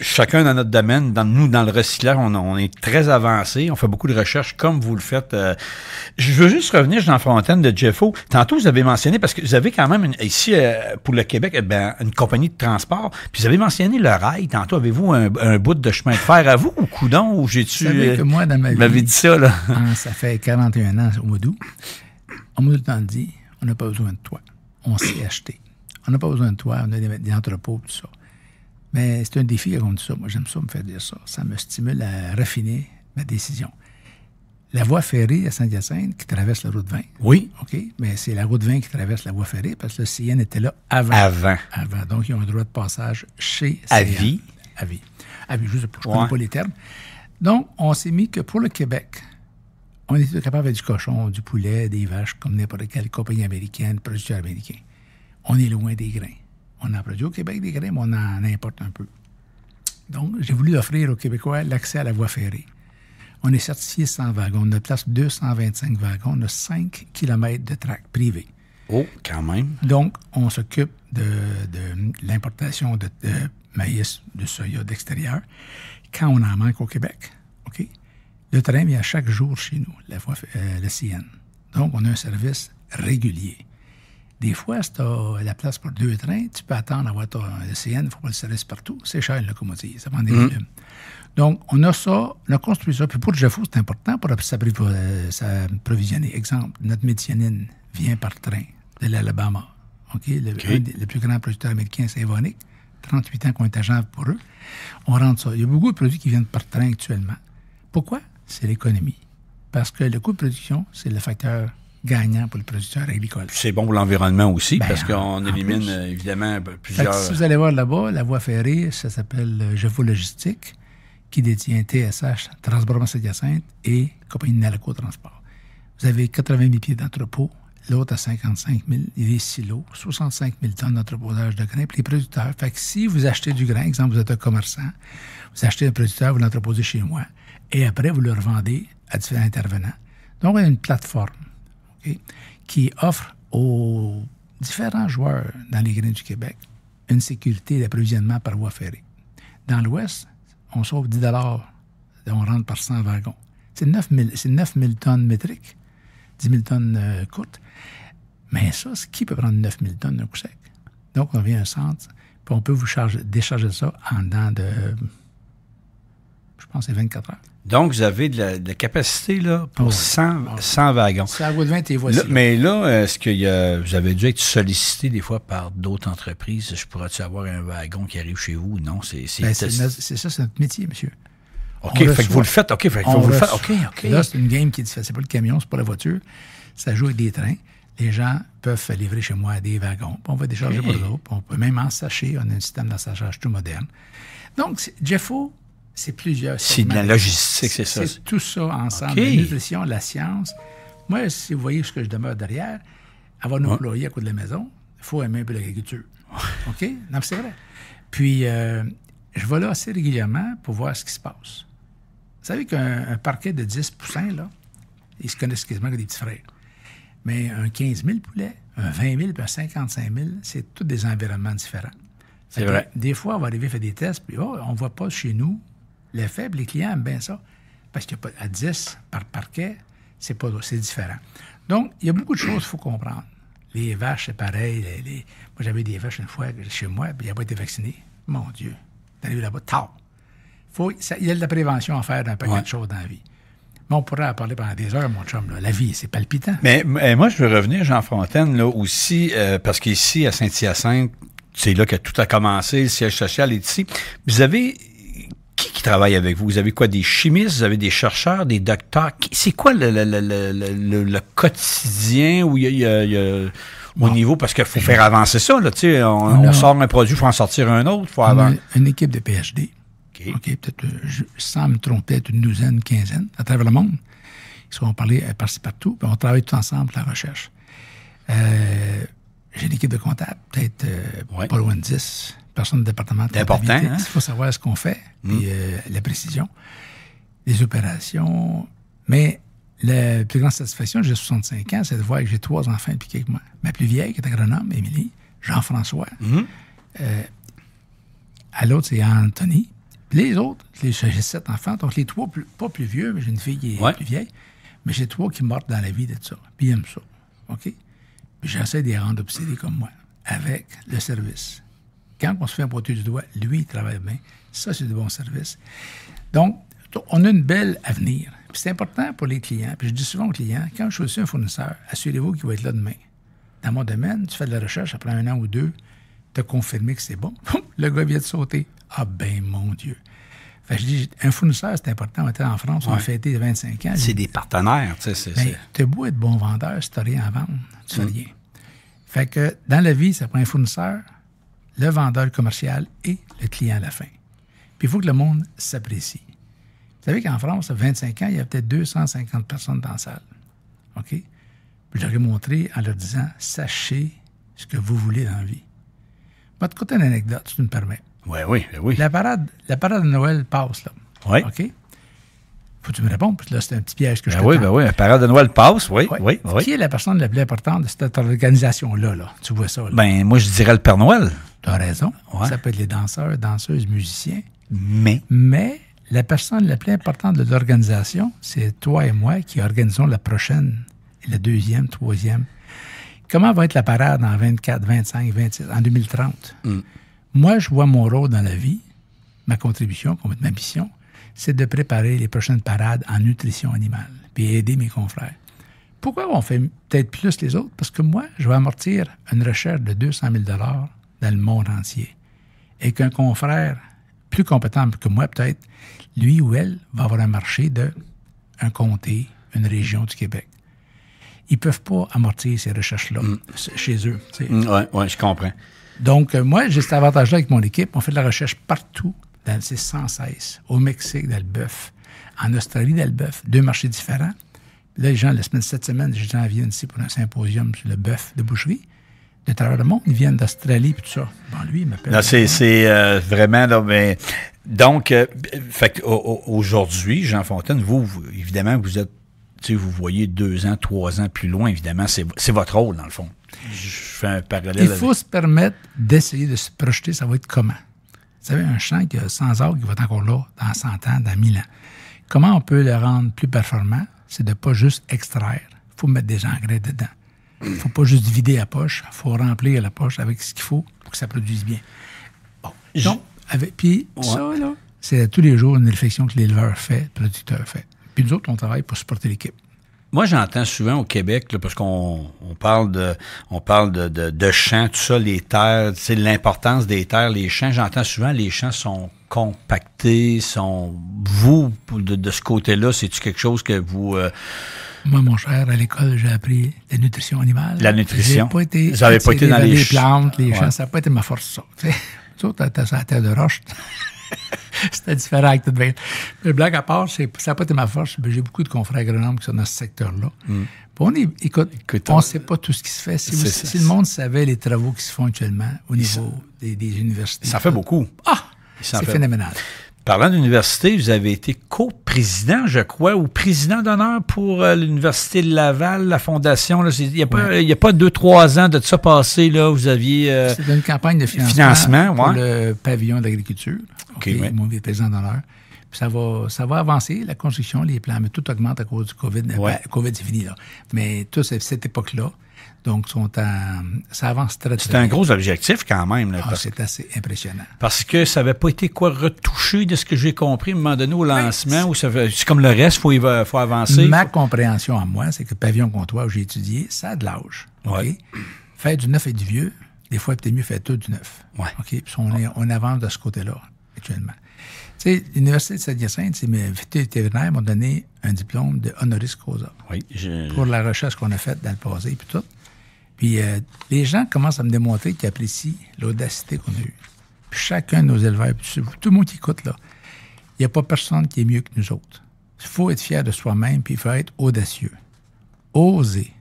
Chacun dans notre domaine, dans le recyclage, on est très avancé, on fait beaucoup de recherches comme vous le faites. Je veux juste revenir, Jean Fontaine de Jeffo. Tantôt, vous avez mentionné, parce que vous avez quand même, ici, pour le Québec, une compagnie de transport, puis vous avez mentionné le rail. Tantôt, avez-vous un bout de chemin de fer à vous ou coudon, ou j'ai-tu... Vous savez que moi, dans ma vie... Vous m'avez dit ça, là. Ça fait 41 ans au mois d'août. On m'a tout le temps dit, on n'a pas besoin de toi. On s'est acheté. On n'a pas besoin de toi, on a des entrepôts, tout ça. Mais c'est un défi quand on dit ça. Moi, j'aime ça, me faire dire ça. Ça me stimule à raffiner ma décision. La voie ferrée à Saint-Hyacinthe qui traverse la route 20. Oui. OK, mais c'est la route 20 qui traverse la voie ferrée parce que le CN était là avant. Avant. Donc, ils ont un droit de passage chez CN. À vie. À vie. Je ne connais pas les termes. Donc, on s'est mis que pour le Québec, on était capable avec du cochon, du poulet, des vaches, comme n'importe quelle compagnie américaine, producteur américain. On est loin des grains. On en produit au Québec des grains, mais on en importe un peu. Donc, j'ai voulu offrir aux Québécois l'accès à la voie ferrée. On est certifié 100 wagons. On a place 225 wagons. On a 5 km de track privé. Oh, quand même. Donc, on s'occupe de l'importation de maïs, de soya d'extérieur, quand on en manque au Québec. OK? Le train vient chaque jour chez nous, le CN. Donc, on a un service régulier. Des fois, si tu as la place pour 2 trains, tu peux attendre à avoir le CN, il ne faut pas le service partout. C'est cher, une locomotive, ça prend des volumes. Donc, on a ça, on a construit ça. Puis pour Jeffo, c'est important pour s'approvisionner. Exemple, notre méthionine vient par train de l'Alabama. OK? Le plus grand producteur américain, c'est Evonik. 38 ans qu'on est agent pour eux. On rentre ça. Il y a beaucoup de produits qui viennent par train actuellement. Pourquoi? C'est l'économie. Parce que le coût de production, c'est le facteur gagnant pour le producteur agricole. C'est bon pour l'environnement aussi, Ben, parce qu'on élimine plus. évidemment Fait plusieurs... que si vous allez voir là-bas, la voie ferrée, ça s'appelle Jeffo Logistique, qui détient TSH, Transbroma-Saint-Hyacinthe et Compagnie Nalaco Transport. Vous avez 80 000 pieds d'entrepôt, l'autre à 55 000, il y a des silos, 65 000 tonnes d'entreposage de grains pour les producteurs. Fait que si vous achetez du grain, exemple, vous êtes un commerçant, vous achetez un producteur, vous l'entreposez chez moi, et après, vous le revendez à différents intervenants. Donc, on a une plateforme, okay, qui offre aux différents joueurs dans les grains du Québec une sécurité d'approvisionnement par voie ferrée. Dans l'Ouest, on sauve 10 $, on rentre par 100 wagons. C'est 9 000 tonnes métriques, 10 000 tonnes courtes. Mais ça, qui peut prendre 9 000 tonnes d'un coup sec? Donc, on vient à un centre, puis on peut vous décharger ça en dedans de, je pense, c'est 24 heures. Donc, vous avez de la capacité là, pour 100 wagons. Ça vaut de 20 et voici. Là, mais là, est-ce que vous avez dû être sollicité des fois par d'autres entreprises? Je pourrais-tu avoir un wagon qui arrive chez vous? Non, c'est ça, c'est notre métier, monsieur. OK, fait que vous le faites. OK, fait que vous le faites. OK. Là, c'est une game qui est différente. C'est pas le camion, c'est pas la voiture. Ça joue avec des trains. Les gens peuvent livrer chez moi des wagons. Puis on va décharger pour eux autres. On peut même en sacher. On a un système d'ensachage tout moderne. Donc, Jeffo, c'est plusieurs. C'est de la logistique, c'est ça. C'est tout ça ensemble. OK. La nutrition, la science. Moi, si vous voyez ce que je demeure derrière, avoir nos employés à côté de la maison, il faut aimer un peu l'agriculture. OK? Non, c'est vrai. Puis, je vais là assez régulièrement pour voir ce qui se passe. Vous savez qu'un parquet de 10 poussins, là, ils se connaissent quasiment comme des petits frères. Mais un 15 000 poulets, un 20 000 puis un 55 000, c'est tous des environnements différents. C'est vrai. Des fois, on va arriver faire des tests, puis on ne voit pas chez nous l'effet, puis les clients aiment bien ça. Parce qu'il n'y a pas à 10 par parquet, c'est différent. Donc, il y a beaucoup de choses qu'il faut comprendre. Les vaches, c'est pareil. Moi, j'avais des vaches une fois chez moi, puis il n'a pas été vacciné. Mon Dieu. T'arrives là-bas, tard. Il y a de la prévention à faire d'un paquet de choses dans la vie. Mais on pourrait en parler pendant des heures, mon chum. Là. La vie, c'est palpitant. Mais moi, je veux revenir, Jean Fontaine, là aussi, parce qu'ici, à Saint-Hyacinthe, c'est là que tout a commencé, le siège social est ici. Vous avez... Qui travaille avec vous? Vous avez quoi? Des chimistes? Vous avez des chercheurs, des docteurs? C'est quoi le quotidien où il y a au niveau? Parce qu'il faut faire avancer ça, là, tu sais. On sort un produit, il faut en sortir un autre. Faut on a une équipe de PhD. OK, peut-être, sans me tromper, peut-être une douzaine, quinzaine, à travers le monde. Ils sont parlés par-ci partout, puis on travaille tout ensemble pour la recherche. J'ai une équipe de comptables, peut-être pas loin de 10 personnes de département de comptabilité. C'est important, hein? Il faut savoir ce qu'on fait, puis la précision, les opérations. Mais la plus grande satisfaction, j'ai 65 ans, c'est de voir que j'ai 3 enfants impliqués avec moi. Ma plus vieille, qui est agronome, Émilie, Jean-François. À l'autre, c'est Anthony. Les autres, j'ai 7 enfants, donc les 3, pas plus vieux, mais j'ai une fille qui est plus vieille, mais j'ai 3 qui mordent dans la vie de ça, puis ils aiment ça, OK? Puis j'essaie de les rendre obsédés comme moi, avec le service. Quand on se fait un pointu du doigt, lui, il travaille bien, ça, c'est du bon service. Donc, on a une belle avenir, puis c'est important pour les clients, puis je dis souvent aux clients, quand je choisis un fournisseur, assurez-vous qu'il va être là demain. Dans mon domaine, tu fais de la recherche, après 1 an ou 2, tu as confirmé que c'est bon, le gars vient de sauter. Ah ben, mon Dieu. Fait que je dis, un fournisseur, c'est important. On était en France, on a fêté 25 ans. C'est des partenaires, tu sais. Mais t'as beau être bon vendeur, si t'as rien à vendre, tu fais rien. Fait que dans la vie, ça prend un fournisseur, le vendeur commercial et le client à la fin. Puis il faut que le monde s'apprécie. Vous savez qu'en France, à 25 ans, il y a peut-être 250 personnes dans la salle. OK? Puis je leur ai montré en leur disant, sachez ce que vous voulez dans la vie. Je vais te conter une anecdote, si tu me permets. Oui. La parade de Noël passe, là. Oui. OK? Faut que tu me répondes, parce que là, c'est un petit piège que je te Oui, tends. un parade de Noël passe, oui. Qui est la personne la plus importante de cette organisation-là? Là? Tu vois ça? Là? Ben, moi, je dirais le Père Noël. Tu as raison. Ouais. Ça peut être les danseurs, danseuses, musiciens. Mais La personne la plus importante de l'organisation, c'est toi et moi qui organisons la prochaine, la deuxième, troisième. Comment va être la parade en 24, 25, 26, en 2030? Moi, je vois mon rôle dans la vie, ma contribution, ma mission, c'est de préparer les prochaines parades en nutrition animale, puis aider mes confrères. Pourquoi on fait peut-être plus les autres? Parce que moi, je vais amortir une recherche de 200 000 $ dans le monde entier. Et qu'un confrère plus compétent que moi, peut-être, lui ou elle, va avoir un marché d'un comté, une région du Québec. Ils ne peuvent pas amortir ces recherches-là chez eux. Oui, je comprends. Donc, moi, j'ai cet avantage-là avec mon équipe. On fait de la recherche partout, c'est sans cesse. Au Mexique, dans le bœuf. En Australie, dans le bœuf. 2 marchés différents. Là, les gens, cette semaine, les gens viennent ici pour un symposium sur le bœuf de boucherie. De travers le monde, ils viennent d'Australie et tout ça. Bon, lui, il m'appelle. Non, c'est vraiment... Là, mais, donc, fait aujourd'hui, Jean Fontaine, vous, évidemment, vous êtes... Vous voyez 2 ans, 3 ans plus loin, évidemment, c'est votre rôle, dans le fond. Je fais un parallèle. Il faut se permettre d'essayer de se projeter, ça va être comment? Vous savez, un champ qui a 100 arbres, qui va être encore là dans 100 ans, dans 1000 ans. Comment on peut le rendre plus performant? C'est de ne pas juste extraire. Il faut mettre des engrais dedans. Il ne faut pas juste vider la poche. Il faut remplir la poche avec ce qu'il faut pour que ça produise bien. Bon. Donc, puis ça, là, c'est tous les jours une réflexion que l'éleveur fait, le producteur fait. Puis nous autres, on travaille pour supporter l'équipe. Moi, j'entends souvent au Québec, là, parce qu'on parle de champs, tout ça, les terres, l'importance des terres, les champs. J'entends souvent les champs sont compactés, vous, de ce côté-là, c'est-tu quelque chose que vous... Moi, mon cher, à l'école, j'ai appris la nutrition animale. La nutrition. Vous n'avez pas été dans les plantes, les champs, ça n'a pas été ma force, ça. Tu sais, t'as sur la terre de roche. C'était différent avec toute bien. Mais blague à part, ça n'a pas été ma force. J'ai beaucoup de confrères agronomes qui sont dans ce secteur-là. Écoute, on ne sait pas tout ce qui se fait. Si le monde savait les travaux qui se font actuellement au niveau des universités. Ça fait beaucoup. C'est phénoménal. Parlant d'université, vous avez été coprésident, je crois, ou président d'honneur pour l'Université de Laval, la fondation. Il n'y a pas 2-3 ans de ça passé, là, vous aviez... C'était une campagne de financement pour le pavillon d'agriculture. Ils m'ont été président d'honneur. Puis ça va avancer, la construction, les plans, mais tout augmente à cause du COVID. COVID, c'est fini, là. Mais tout cette époque-là, donc, ça avance très, très C'est un gros objectif quand même. Là, c'est assez impressionnant. Parce que ça n'avait pas été retouché de ce que j'ai compris à un moment donné au lancement, ou c'est comme le reste, il faut avancer. Ma compréhension à moi, c'est que le pavillon comptoir où j'ai étudié, ça a de l'âge. Okay? Faire du neuf et du vieux, des fois, peut-être mieux faire tout du neuf. Puis on avance de ce côté-là, actuellement. Tu sais, l'Université de Saint-Hyacinthe, mes vétérinaires m'ont donné un diplôme de honoris causa pour la recherche qu'on a faite dans le passé, puis tout. Puis les gens commencent à me démontrer qu'ils apprécient l'audacité qu'on a eue. Puis chacun de nos éleveurs, puis tout le monde qui écoute, là, il n'y a pas personne qui est mieux que nous autres. Il faut être fier de soi-même, puis il faut être audacieux. Oser.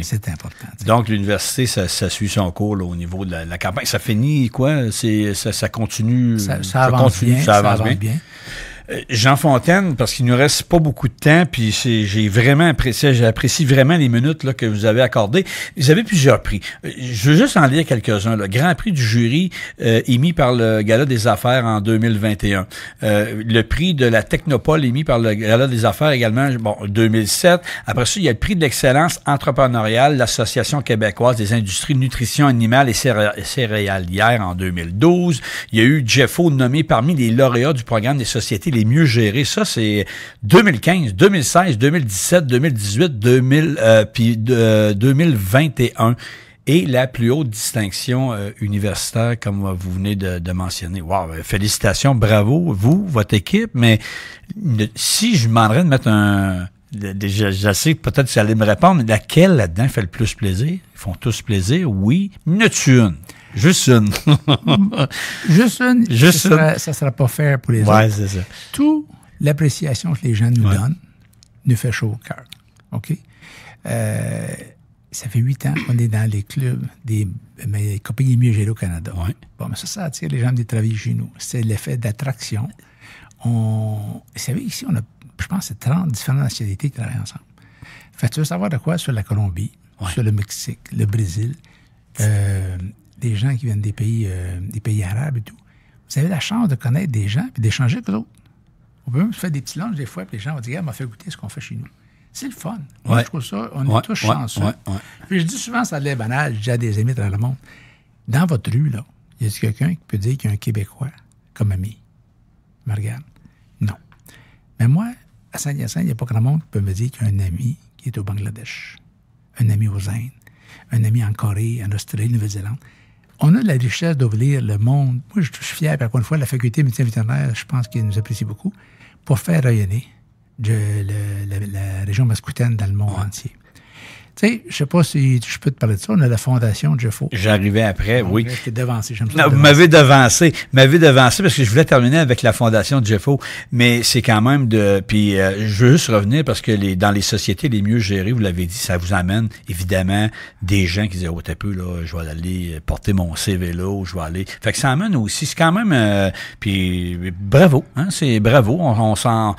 C'est important. T'sais. Donc, l'université, ça suit son cours là, au niveau de la campagne. Ça finit quoi? Ça continue? Ça avance bien. Jean Fontaine, parce qu'il nous reste pas beaucoup de temps, puis j'apprécie vraiment les minutes là, que vous avez accordées. Vous avez plusieurs prix. Je veux juste en lire quelques-uns. Le Grand Prix du jury émis par le Gala des Affaires en 2021. Le prix de la Technopole émis par le Gala des Affaires également, 2007. Après ça, il y a le prix de l'excellence entrepreneuriale, l'Association québécoise des industries de nutrition animale et céréalière en 2012. Il y a eu Jeffo nommé parmi les lauréats du programme des sociétés les mieux gérés. Ça, c'est 2015, 2016, 2017, 2018, 2021. Et la plus haute distinction universitaire, comme vous venez de mentionner. Wow, félicitations, bravo, vous, votre équipe. Mais si je demanderais de mettre je sais peut-être que vous allez me répondre, mais laquelle là-dedans fait le plus plaisir? Ils font tous plaisir, oui. N'as-tu une? Juste une. Ça sera pas fair pour les autres. Ouais, c'est ça. Toute l'appréciation que les gens nous donnent nous fait chaud au cœur. OK? Ça fait 8 ans qu'on est dans les clubs des compagnies mieux gérées au Canada. Ouais. Bon, mais ça attire les gens de travailler chez nous. C'est l'effet d'attraction. vous savez, ici, on a, je pense, c'est 30 différentes nationalités qui travaillent ensemble. Fait que tu veux savoir de quoi? Sur la Colombie, sur le Mexique, le Brésil, des gens qui viennent des pays arabes et tout. Vous avez la chance de connaître des gens et d'échanger avec eux autres. On peut même se faire des petits lunchs des fois, puis les gens vont dire, m'a fait goûter ce qu'on fait chez nous. C'est le fun. Moi, je trouve ça, on est tous chanceux. Puis je dis souvent, ça a l'air banal, je dis à des amis dans le monde, dans votre rue, là, y a quelqu'un qui peut dire qu'il y a un Québécois comme ami? Me regarde. Non. Mais moi, à Saint-Hyacinthe, il n'y a pas grand monde qui peut me dire qu'il y a un ami qui est au Bangladesh, un ami aux Indes, un ami en Corée, en Australie, Nouvelle-Zélande. On a la richesse d'ouvrir le monde. Moi, je suis fier, puis encore une fois, la faculté de médecine vétérinaire, je pense qu'ils nous apprécient beaucoup, pour faire rayonner la région mascoutaine dans le monde entier. Tu sais, je sais pas si je peux te parler de ça. On a la fondation Jeffo. J'arrivais après, oui. Je t'ai devancé. J'aime ça. Non, vous m'avez devancé parce que je voulais terminer avec la fondation Jeffo, mais c'est quand même puis je veux juste revenir parce que dans les sociétés les mieux gérées, vous l'avez dit, ça vous amène évidemment des gens qui disent, oh, t'as peu, là, je vais aller porter mon CV là, ou je vais aller. Fait que ça amène aussi, c'est quand même, puis bravo, hein, c'est bravo, on s'en...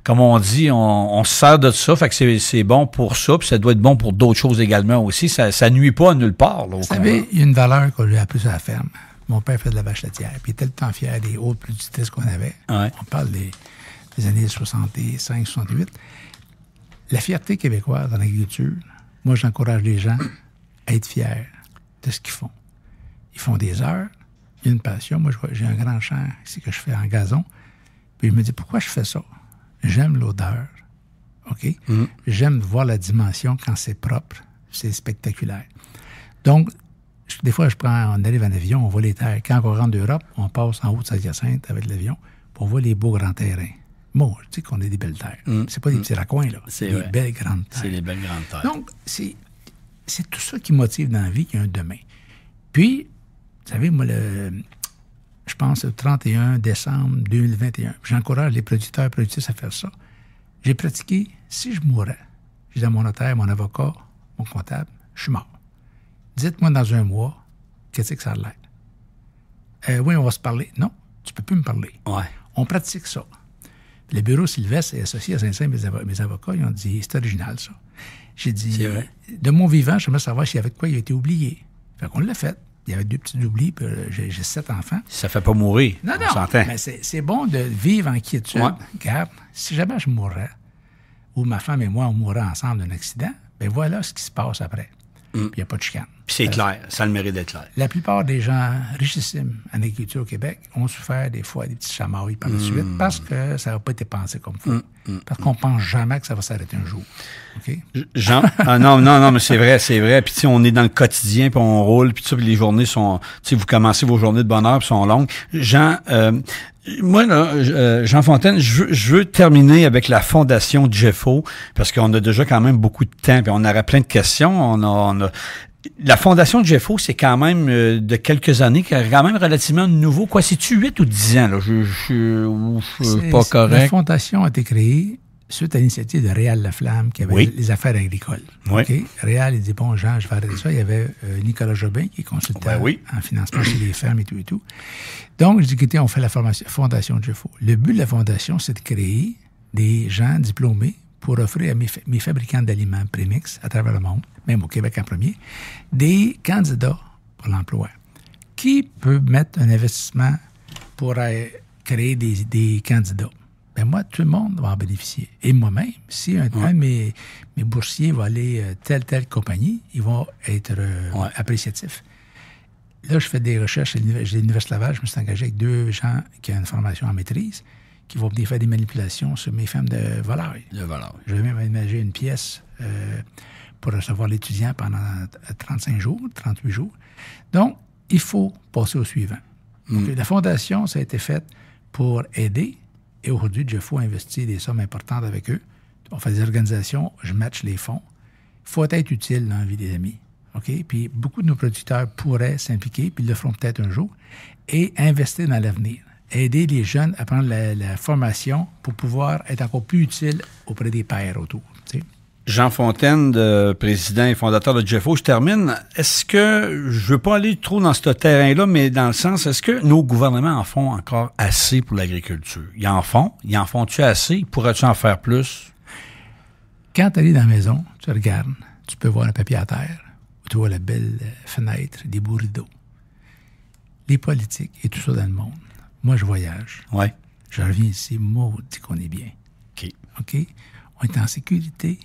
Comme on dit, on se sert de ça, fait que c'est bon pour ça, puis ça doit être bon pour d'autres choses également aussi. Ça nuit pas à nulle part. Là, vous savez, il y a une valeur qu'on lui a appris sur la ferme. Mon père fait de la vache laitière, puis il était tellement fier des hautes productivités qu'on avait. Ouais. On parle des années 65, 68. La fierté québécoise dans l'agriculture, moi, j'encourage les gens à être fiers de ce qu'ils font. Ils font des heures, il y a une passion. Moi, j'ai un grand champ ici que je fais en gazon, puis je me dis, pourquoi je fais ça? J'aime l'odeur, OK? J'aime voir la dimension quand c'est propre. C'est spectaculaire. Donc, des fois, on arrive en avion, on voit les terres. Quand on rentre d'Europe, on passe en haut de Saint-Hyacinthe avec l'avion, puis on voit les beaux grands terrains. Bon, tu sais qu'on a des belles terres. C'est pas des petits raccoins, là. C'est des belles grandes terres. C'est des belles grandes terres. Donc, c'est tout ça qui motive dans la vie qu'il y a un demain. Puis, vous savez, moi, je pense, le 31 décembre 2021. J'encourage les producteurs productrices à faire ça. J'ai pratiqué, si je mourais, je dis à mon notaire, mon avocat, mon comptable, je suis mort. Dites-moi dans un mois, qu'est-ce que ça a l'air? Oui, on va se parler. Non, tu peux plus me parler. Ouais. On pratique ça. Le bureau Sylvestre est associé à Saint-Saint, mes avocats, ils ont dit, c'est original, ça. J'ai dit, de mon vivant, j'aimerais savoir s'il y avait de quoi il a été oublié. Fait qu'on l'a fait. Il y avait 2 petits oublis, puis j'ai 7 enfants. Ça fait pas mourir. Non, mais c'est bon de vivre en quiétude. Ouais. Regarde, si jamais je mourrais, ou ma femme et moi, on mourrait ensemble d'un accident, bien voilà ce qui se passe après. Puis il n'y a pas de chicane. Puis c'est clair, ça a le mérite d'être clair. La plupart des gens richissimes en agriculture au Québec ont souffert des fois des petites chamailles par la suite parce que ça n'a pas été pensé comme il faut. Parce qu'on pense jamais que ça va s'arrêter un jour. OK? Jean, non, mais c'est vrai. Puis, tu sais, on est dans le quotidien, puis on roule, puis les journées sont... Tu sais, vous commencez vos journées de bonheur, puis sont longues. Jean, moi, là, Jean Fontaine, je veux terminer avec la Fondation Jeffo, parce qu'on a déjà quand même beaucoup de temps, puis on aurait plein de questions. On a la Fondation Jeffo, c'est quand même de quelques années, quand même relativement nouveau. Quoi, c'est-tu 8 ou 10 ans, là? Je suis pas correct. La Fondation a été créée suite à l'initiative de Réal Laflamme, qui avait les affaires agricoles. Oui. Okay? Réal, il dit, bon, Jean, je vais arrêter ça. Il y avait Nicolas Jobin, qui est consultant en financement chez les fermes et tout et tout. Donc, je dis, écoutez, on fait la Fondation Jeffo. Le but de la Fondation, c'est de créer des gens diplômés pour offrir à mes fabricants d'aliments prémix à travers le monde, même au Québec en premier, des candidats pour l'emploi. Qui peut mettre un investissement pour créer des candidats? Bien, moi, tout le monde va en bénéficier. Et moi-même, si un de mes boursiers va aller telle compagnie, ils vont être appréciatifs. Là, je fais des recherches à l'Université Laval. Je me suis engagé avec 2 gens qui ont une formation en maîtrise, qui vont venir faire des manipulations sur mes fermes de volailles. Je vais même aménager une pièce pour recevoir l'étudiant pendant 35 jours, 38 jours. Donc, il faut passer au suivant. Donc, la Fondation, ça a été fait pour aider. Et aujourd'hui, Jeffo investit des sommes importantes avec eux. On fait des organisations, je match les fonds. Il faut être utile dans la vie des amis. OK? Puis beaucoup de nos producteurs pourraient s'impliquer, puis ils le feront peut-être un jour, et investir dans l'avenir. Aider les jeunes à prendre la formation pour pouvoir être encore plus utile auprès des pairs autour. Tu sais. Jean Fontaine, président et fondateur de Jeffo. Je termine. Est-ce que, je veux pas aller trop dans ce terrain-là, mais dans le sens, est-ce que nos gouvernements en font encore assez pour l'agriculture? Ils en font? Ils en font-tu assez? Pourrais-tu en faire plus? Quand tu arrives dans la maison, tu regardes, tu peux voir le papier à terre, tu vois la belle fenêtre, des beaux rideaux. Les politiques et tout ça dans le monde. Moi, je voyage. Oui. Je reviens ici, maudit qu'on est bien. OK? On est en sécurité.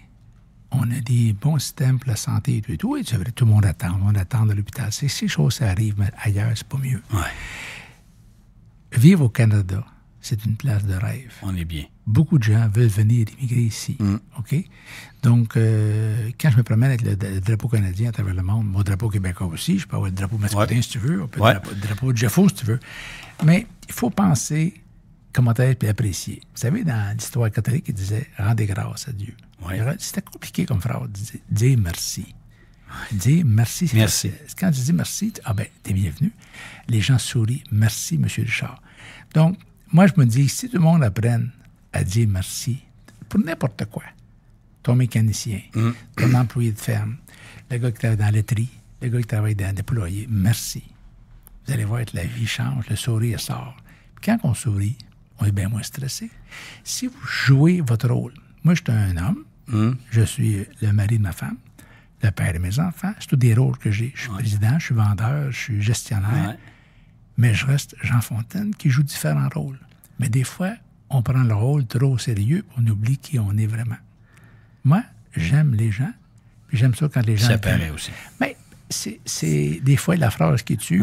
On a des bons systèmes pour la santé et tout. Oui, c'est vrai, tout le monde attend. On attend à l'hôpital. Ces choses, ça arrive, mais ailleurs, c'est pas mieux. Ouais. Vivre au Canada, c'est une place de rêve. On est bien. Beaucoup de gens veulent venir immigrer ici. OK? Donc, quand je me promène avec le drapeau canadien à travers le monde, mon drapeau québécois aussi, je peux avoir le drapeau masculin si tu veux, on peut le drapeau de Jeffo si tu veux. Mais il faut penser comment être et apprécier. Vous savez, dans l'histoire catholique, il disait « rendez grâce à Dieu ». C'était compliqué comme phrase. Dire merci. Dire merci. Merci. Quand tu dis merci, t'es bienvenu. Les gens sourient. Merci, M. Richard. Donc, moi, je me dis, si tout le monde apprenne à dire merci pour n'importe quoi, ton mécanicien, ton employé de ferme, le gars qui travaille dans la laiterie, le gars qui travaille dans les poulaillers, merci. Vous allez voir que la vie change, le sourire sort. Puis quand on sourit, on est bien moins stressé. Si vous jouez votre rôle, moi, je suis un homme, je suis le mari de ma femme, le père de mes enfants, c'est tous des rôles que j'ai. Je suis président, je suis vendeur, je suis gestionnaire, mais je reste Jean Fontaine qui joue différents rôles. Mais des fois, on prend le rôle trop au sérieux, on oublie qui on est vraiment. Moi, j'aime les gens, puis j'aime ça quand les gens... Ça paraît aussi. Mais c'est des fois la phrase qui tue.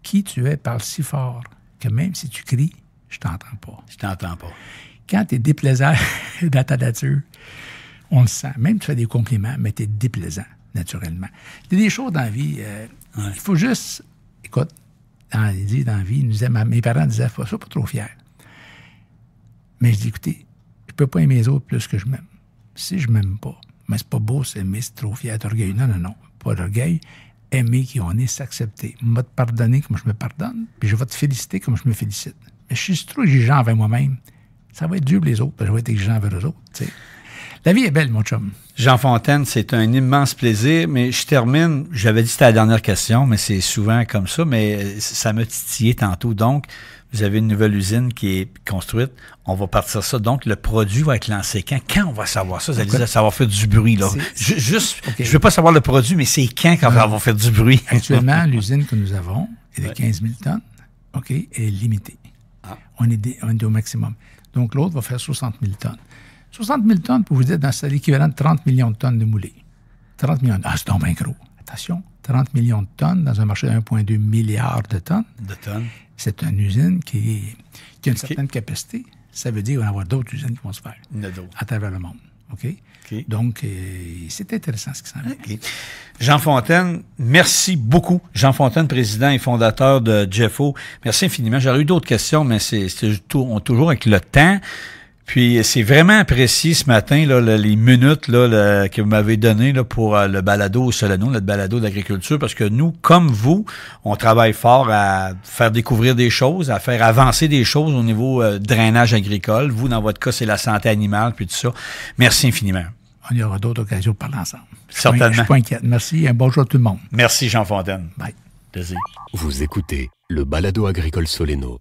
Qui tu es parle si fort que même si tu cries, je t'entends pas. Je t'entends pas. Quand tu es déplaisant dans ta nature, on le sent. Même tu fais des compliments, mais tu es déplaisant, naturellement. Il y a des choses dans la vie, il faut juste... Écoute, dans la vie, mes parents disaient, « Sois pas trop fier. » Mais je dis, écoutez, je peux pas aimer les autres plus que je m'aime. Si je m'aime pas, mais c'est pas beau s'aimer, c'est trop fier, être orgueilleux. Non, pas d'orgueil. Aimer qui on est, s'accepter. Je vais te pardonner comme je me pardonne, puis je vais te féliciter comme je me félicite. Mais je suis trop exigeant envers moi-même. Ça va être dur pour les autres, parce que je vais être exigeant envers eux autres. T'sais. La vie est belle, mon chum. Jean Fontaine, c'est un immense plaisir, mais je termine, j'avais dit que c'était la dernière question, mais c'est souvent comme ça, mais ça m'a titillé tantôt. Donc, vous avez une nouvelle usine qui est construite. On va partir ça. Donc, le produit va être lancé quand? Quand on va savoir ça? Vous allez dire, ça va faire du bruit, là. Je veux pas savoir le produit, mais c'est quand ça va faire du bruit? Actuellement, l'usine que nous avons est de 15 000 tonnes. OK? Elle est limitée. On est au maximum. Donc, l'autre va faire 60 000 tonnes. 60 000 tonnes, pour vous dire, c'est l'équivalent de 30 millions de tonnes de moulés. 30 millions de tonnes. Ah, c'est donc bien gros. Attention, 30 millions de tonnes dans un marché de 1,2 milliard de tonnes. C'est une usine qui a une certaine capacité. Ça veut dire qu'il va y avoir d'autres usines qui vont se faire à travers le monde. OK? Donc, c'est intéressant ce qui s'en vient. Jean Fontaine, merci beaucoup. Jean Fontaine, président et fondateur de Jeffo. Merci infiniment. J'aurais eu d'autres questions, mais c'est toujours avec le temps. Puis c'est vraiment apprécié ce matin, là, les minutes là, que vous m'avez données là, pour le balado au Soleno, notre balado d'agriculture, parce que nous, comme vous, on travaille fort à faire découvrir des choses, à faire avancer des choses au niveau drainage agricole. Vous, dans votre cas, c'est la santé animale, puis tout ça. Merci infiniment. Il y aura d'autres occasions de parler ensemble. Certainement. Je suis pas inquiète. Merci et un bonjour à tout le monde. Merci, Jean Fontaine. Bye. Plaisir. Vous écoutez le balado agricole Soleno.